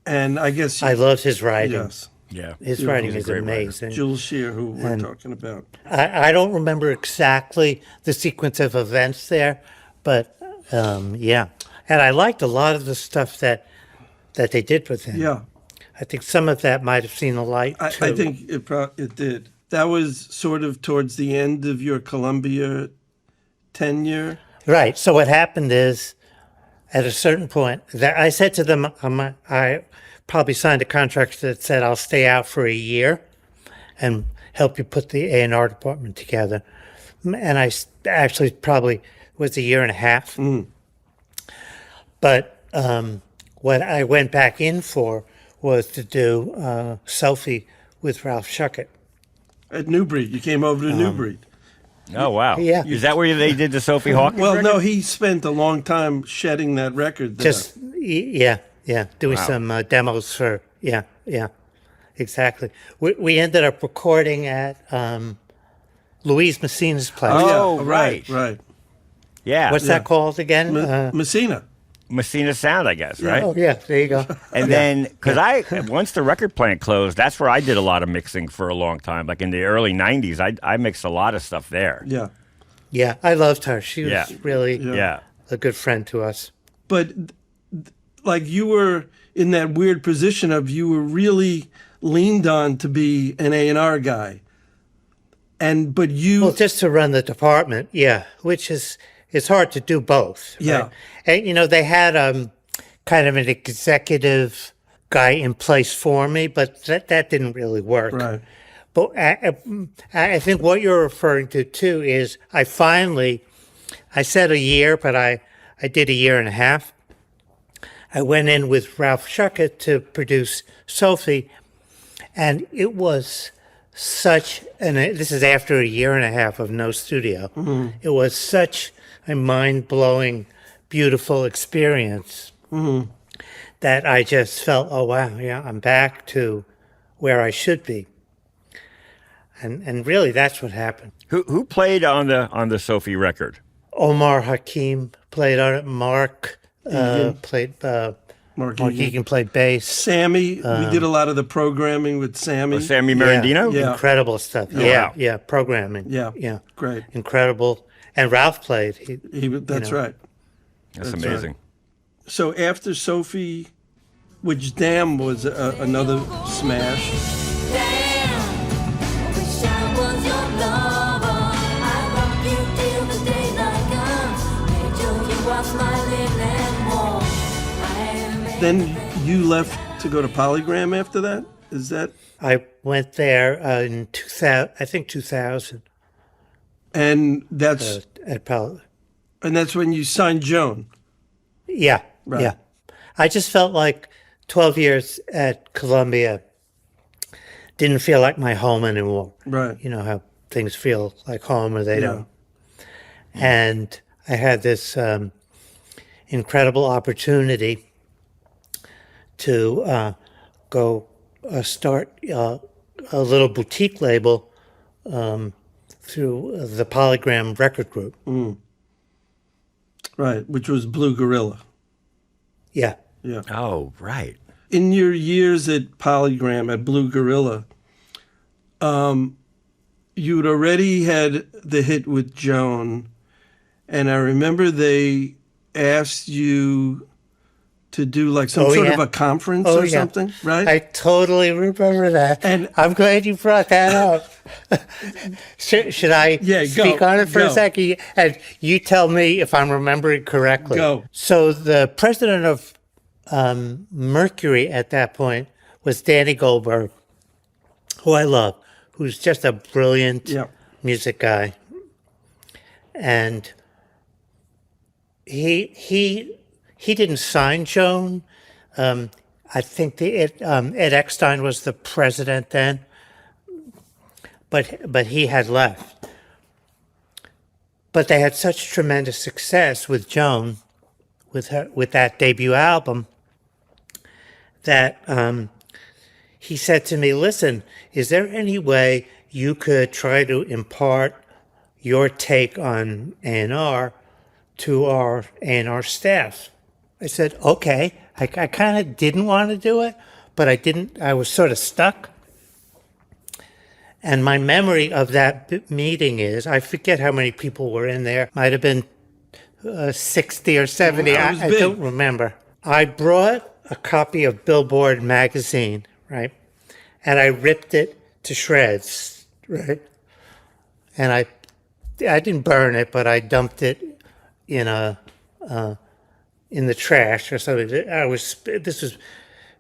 And I guess I loved his writing. Yes. Yeah. His He writing was a is great writer. amazing. Jules Shear, who we're talking about. I don't remember exactly the sequence of events there, but yeah. And I liked a lot of the stuff that they did with him. Yeah. I think some of that might have seen the light, too. I think it did. That was sort of towards the end of your Columbia tenure. Right. So what happened is, at a certain point, that I said to them, I probably signed a contract that said I'll stay out for a year and help you put the A&R department together. And I actually probably was a year and a half. But what I went back in for was to do Sophie with Ralph Schuckett. At New Breed. You came over to New Breed. Oh, wow. Yeah. Is that where they did the Sophie Hawkins Well, record? no, he spent a long time shedding that record there. Just, doing some demos for, exactly. We ended up recording at Louise Messina's place. Oh, right. right. Yeah. What's that called again? Messina. Messina Sound, I guess, right? Oh, yeah, there you go. And then, because once the record plant closed, that's where I did a lot of mixing for a long time. Like in the early 90s, I mixed a lot of stuff there. Yeah. Yeah, I loved her. She was Yeah. really Yeah. a good friend to us. But like you were in that weird position of you were really leaned on to be an A&R guy. But you Well, just to run the department, yeah, which is it's hard to do both. right? Yeah. And, they had kind of an executive guy in place for me, but that didn't really work. Right. But I think what you're referring to, too, is I said a year, but I did a year and a half. I went in with Ralph Schuckett to produce Sophie, and it was this is after a year and a half of no studio. Mm-hmm. It was such a mind-blowing, beautiful experience that I just felt, oh, wow, yeah, I'm back to where I should be. And really, that's what happened. Who played on the Sophie record? Omar Hakim played on it. Mark played. Mark Egan played bass. Sammy, we did a lot of the programming with Sammy. Oh, Sammy Marandino? Yeah. Incredible stuff. wow. Yeah, programming. Yeah. Great. Incredible. And Ralph played. That's right. That's That's amazing. So after Sophie, which Damn was another smash. Damn, wish I was your lover. I rock you till the daylight comes. Made sure you are smiling and warm. Then you left to go to Polygram after that? Is that? I went there in 2000, I think 2000. And that's At Pal. and that's when you signed Joan. Yeah, Right. yeah. I just felt like 12 years at Columbia didn't feel like my home anymore. Right. You know how things feel like home or they Yeah. don't. And I had this incredible opportunity to go start a little boutique label through the Polygram record group. Right, which was Blue Gorilla. Yeah. Yeah. Oh, right. In your years at Polygram, at Blue Gorilla, you'd already had the hit with Joan, and I remember they asked you to do like some sort of a conference or something, right? I totally remember that. And- I'm glad you brought that up. should I speak on it for a go. second? And you tell me if I'm remembering correctly. Go. So the president of Mercury at that point was Danny Goldberg, who I love, who's just a brilliant music guy. And he didn't sign Joan. I think Ed Eckstein was the president then, but he had left. But they had such tremendous success with Joan, with that debut album, that he said to me, "Listen, is there any way you could try to impart your take on A&R to our A&R staff?" I said, okay. I kind of didn't want to do it, but I was sort of stuck. And my memory of that meeting is, I forget how many people were in there. Might have been 60 or 70. That was I big. don't remember. I brought a copy of Billboard magazine, right? And I ripped it to shreds, right? And I didn't burn it, but I dumped it in the trash or something. This was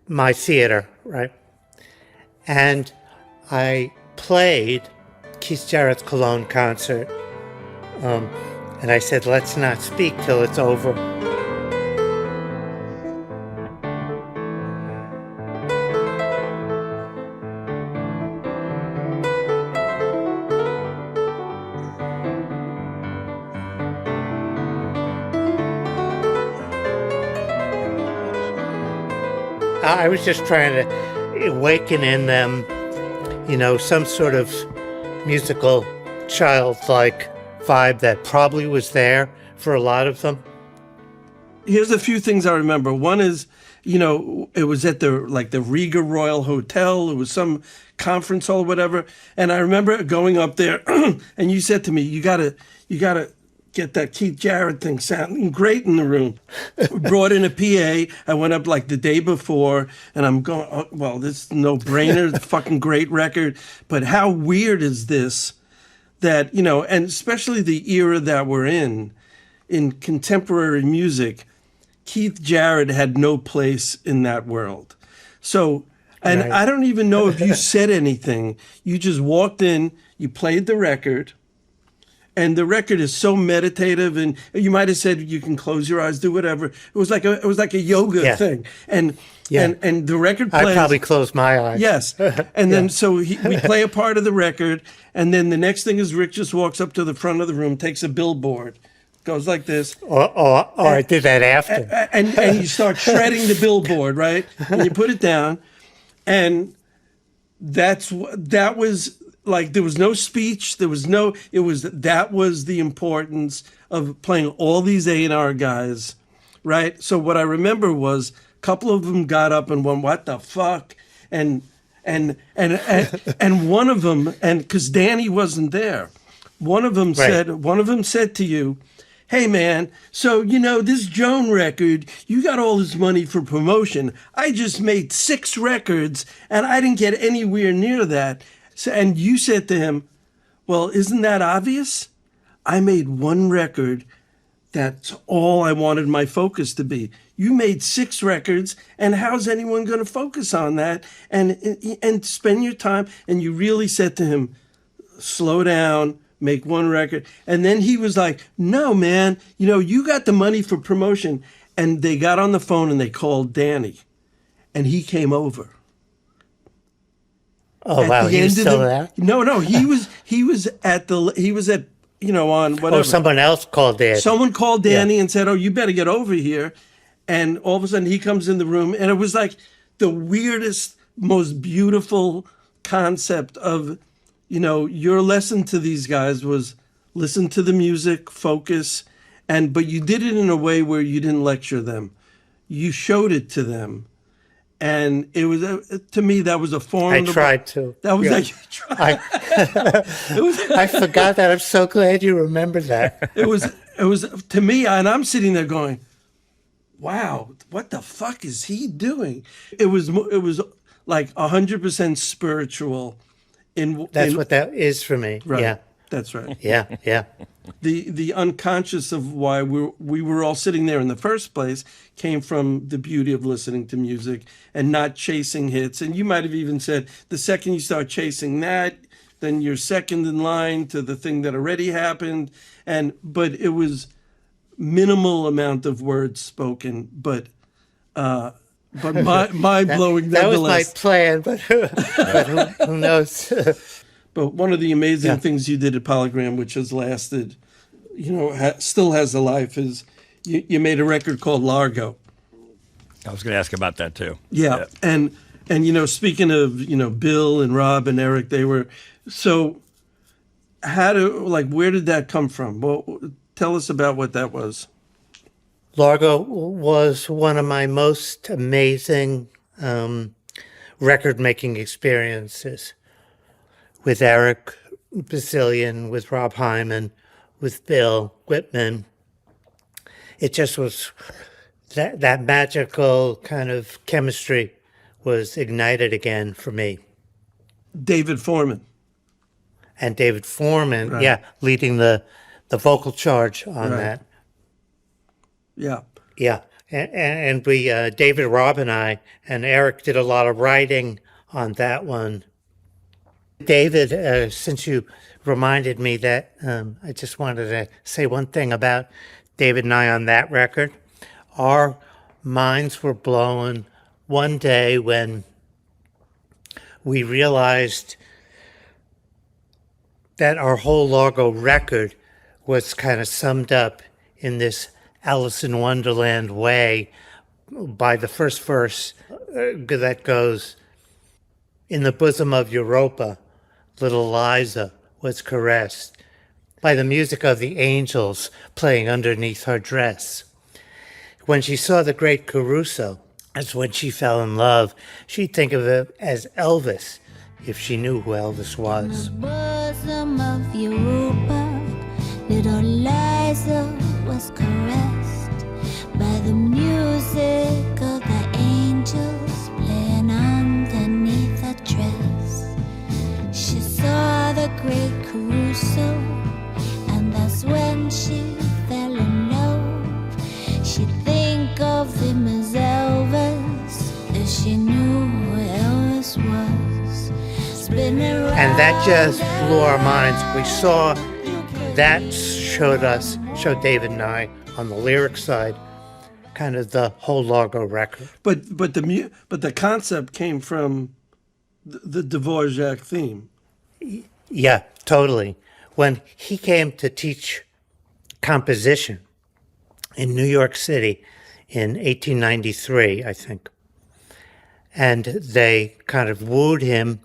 my theater, right? And I played Keith Jarrett's Cologne concert, and I said, let's not speak till it's over. I was just trying to awaken in them, some sort of musical childlike vibe that probably was there for a lot of them. here's a few things I remember. One is, it was at the Riga Royal Hotel. It was some conference hall or whatever. And I remember going up there and you said to me, you gotta get that Keith Jarrett thing sounding great in the room. Brought in a PA. I went up like the day before and I'm going, oh, well, this is no brainer. It's a fucking great record. But how weird is this that, and especially the era that we're in contemporary music, Keith Jarrett had no place in that world. So, and Right. I don't even know if you said anything. You just walked in, you played the record, and the record is so meditative. And you might have said you can close your eyes, do whatever. It was like a yoga Yeah. thing. And Yeah. and the record plays. I probably closed my eyes. Yes. And then so we play a part of the record, and then the next thing is Rick just walks up to the front of the room, takes a billboard, goes like this, Or I did that after. and you start shredding the billboard, right? And you put it down, and that was like there was no speech, that was the importance of playing all these A&R guys, right? So what I remember was a couple of them got up and went, "What the fuck?" and one of them, and because Danny wasn't there, one of them said to you, "Hey man, so this Joan record, you got all this money for promotion. I just made 6 records and I didn't get anywhere near that." So, and you said to him, "Well, isn't that obvious? I made 1 record. That's all I wanted my focus to be. You made 6 records, and how's anyone going to focus on that and spend your time?" And you really said to him, "Slow down. Make 1 record." And then he was like, "No, man, you got the money for promotion." And they got on the phone and they called Danny, and he came over. Oh, At wow. the He was end of still the- there? No, he was at on whatever. Oh, someone else called Dad. Someone called Danny and said, "Oh, you better get over here." And all of a sudden he comes in the room, and it was like the weirdest, most beautiful concept of, your lesson to these guys was listen to the music, focus, but you did it in a way where you didn't lecture them. You showed it to them. And it was, to me, that was a form. I tried to. That was Yeah. like, you tried. I forgot that. I'm so glad you remember that. It was to me, and I'm sitting there going, "Wow, what the fuck is he doing?" It was like 100% spiritual. That's what that is for me. Right. Yeah. That's right. Yeah. The unconscious of why we were all sitting there in the first place came from the beauty of listening to music and not chasing hits. And you might have even said the second you start chasing that, then you're second in line to the thing that already happened. But it was minimal amount of words spoken, but mind blowing. That was my plan, but who knows? But one of the amazing things you did at Polygram, which has lasted, still has a life, is you made a record called Largo. I was going to ask about that too. Yeah. And speaking of, Bill and Rob and Eric, they were, so where did that come from? Well, tell us about what that was. Largo was one of my most amazing record-making experiences with Eric Bazillion, with Rob Hyman, with Bill Wittman. It just was that magical kind of chemistry was ignited again for me. David Foreman. And David Foreman, Right. leading the vocal charge on Right. that. Yeah. Yeah, and we, David, Rob, and I, and Eric did a lot of writing on that one. David, since you reminded me that, I just wanted to say one thing about David and I on that record. Our minds were blown one day when we realized that our whole Largo record was kind of summed up in this Alice in Wonderland way by the first verse that goes, "In the bosom of Europa, little Liza was caressed by the music of the angels playing underneath her dress." when she saw the great Caruso, that's when she fell in love. She'd think of it as Elvis if she knew who Elvis was. Bosom of Europa, little Liza was caressed by the music of the angels playing underneath her dress. She saw the great Caruso, and that's when she fell in love. She'd think of him as Elvis if she knew who Elvis was. And that just blew our minds. We saw that showed David and I on the lyric side, kind of the whole Largo record. But the concept came from the Dvorak theme. Yeah, totally. When he came to teach composition in New York City in 1893, I think, and they kind of wooed him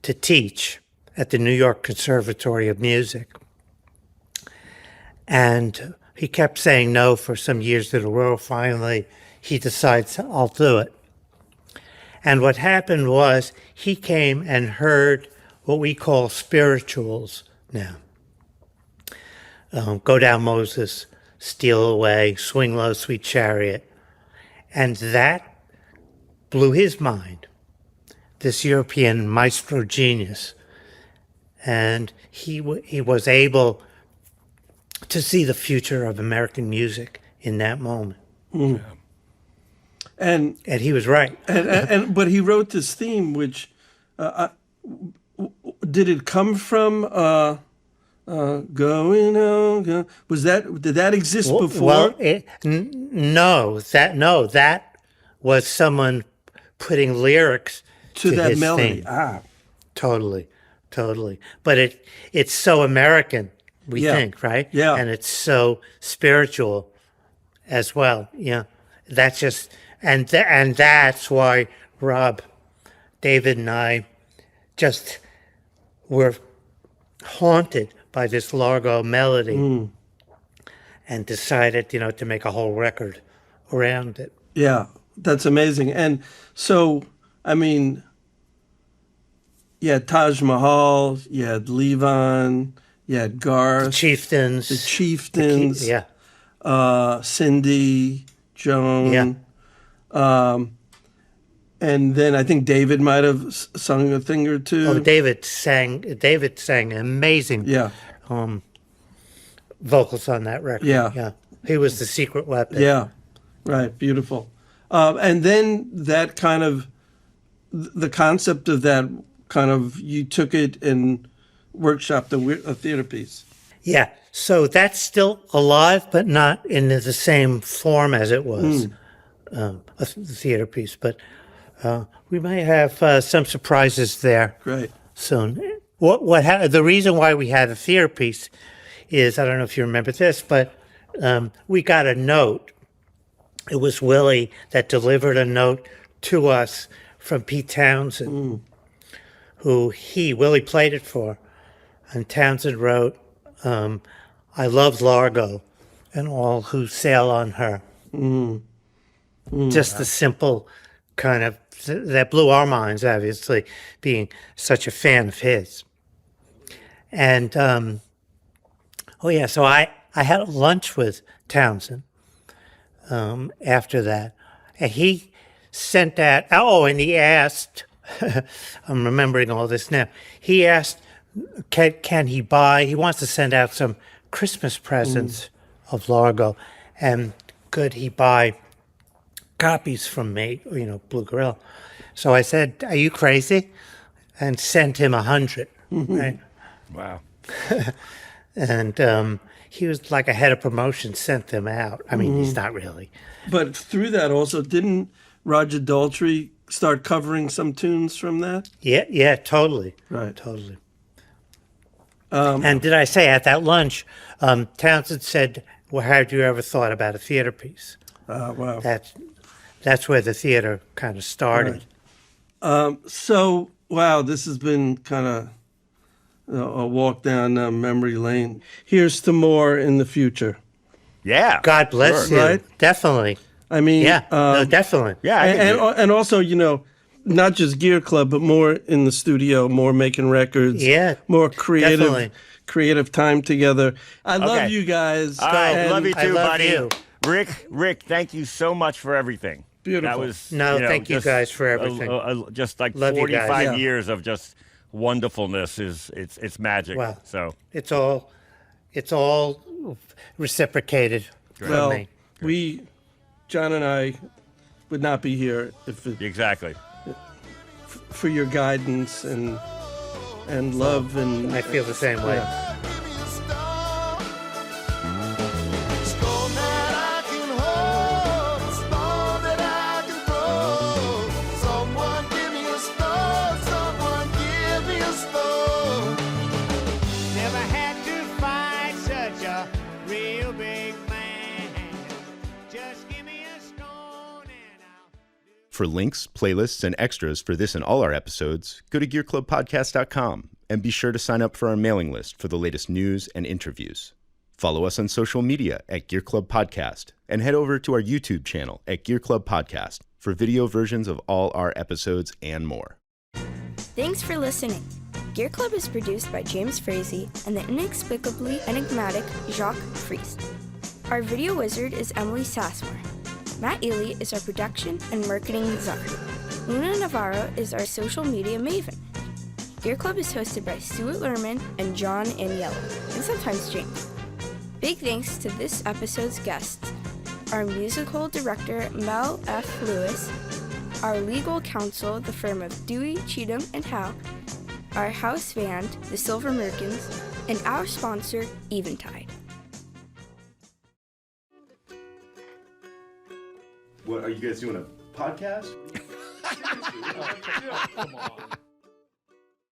to teach at the New York Conservatory of Music. And he kept saying no for some years in a row. Finally, he decides, I'll do it. And what happened was he came and heard what we call spirituals now. Go Down Moses, Steal Away, Swing Low, Sweet Chariot. And that blew his mind, this European maestro genius. And he was able to see the future of American music in that moment. Mm. And he was right. But he wrote this theme, which did it come from Going On? Did that exist before? Well, no, that was someone putting lyrics to that his melody. theme. Totally. But it's so American, we think, right? Yeah. And it's so spiritual as well. Yeah. That's just and that's why Rob, David, and I just were haunted by this Largo melody and decided, to make a whole record around it. Yeah, that's amazing. And so, I mean, you had Taj Mahal, you had Levon, you had Garth, The Chieftains. Cyndi, Joan. Yeah. And then I think David might have sung a thing or two. Oh, David sang amazing vocals on that record. Yeah. He was the secret weapon. Yeah, right, beautiful. And then that kind of, the concept of that kind of, you took it and workshopped a theater piece. Yeah, so that's still alive, but not in the same form as it was, a theater piece. But we may have some surprises there. Great. Soon. The reason why we had a theater piece is, I don't know if you remember this, but we got a note. It was Willie that delivered a note to us from Pete Townshend, who Willie played it for. And Townshend wrote, I love Largo and all who sail on her. Just the simple kind of, that blew our minds, obviously, being such a fan of his. And, so I had lunch with Townshend after that. And he sent out, and he asked, I'm remembering all this now, he asked, can he wants to send out some Christmas presents of Largo, and could he buy copies from me, Blue Gorilla. So I said, are you crazy? And sent him 100, right? Wow. And he was like a head of promotion, sent them out. I mean, he's not really. But through that also, didn't Roger Daltrey start covering some tunes from that? Yeah, totally. Right. Totally. And did I say at that lunch, Townshend said, well, had you ever thought about a theater piece? Wow. That's where the theater kind of started. Right. So, wow, this has been kind of a walk down memory lane. Here's to more in the future. Yeah. God bless sure. you. Right? Definitely. I mean, Yeah. No, definitely. Yeah. I can do it. and also, not just Gear Club, but more in the studio, more making records, Yeah, more creative definitely. creative time together. I love Okay. you guys. All right. and Love you I too, love buddy. you. Rick, thank you so much for everything. Beautiful. That was No, thank you guys for everything. Just like Love you guys. 45 Yeah. years of just wonderfulness it's magic. Wow. So It's all reciprocated from Well, me. John and I would not be here if it, exactly. for your guidance and love and I feel the same way. Yeah. Stone that I can hold, stone that I can throw. Someone give me a stone, someone give me a stone. Never had to fight such a real big man. Just give me a stone and I'll... For links, playlists, and extras for this and all our episodes, go to gearclubpodcast.com and be sure to sign up for our mailing list for the latest news and interviews. Follow us on social media at Gear Club Podcast and head over to our YouTube channel at Gear Club Podcast for video versions of all our episodes and more. Thanks for listening. Gear Club is produced by James Frazee and the inexplicably enigmatic Jacques Friest. Our video wizard is Emily Sassmore. Matt Ely is our production and marketing czar. Luna Navarro is our social media maven. Gear Club is hosted by Stuart Lerman and John Aniello, and sometimes James. Big thanks to this episode's guests, our musical director Mel F. Lewis, our legal counsel, the firm of Dewey, Cheatham & Howe, our house band, the Silver Merkins, and our sponsor, Eventide. What, are you guys doing a podcast? Come on.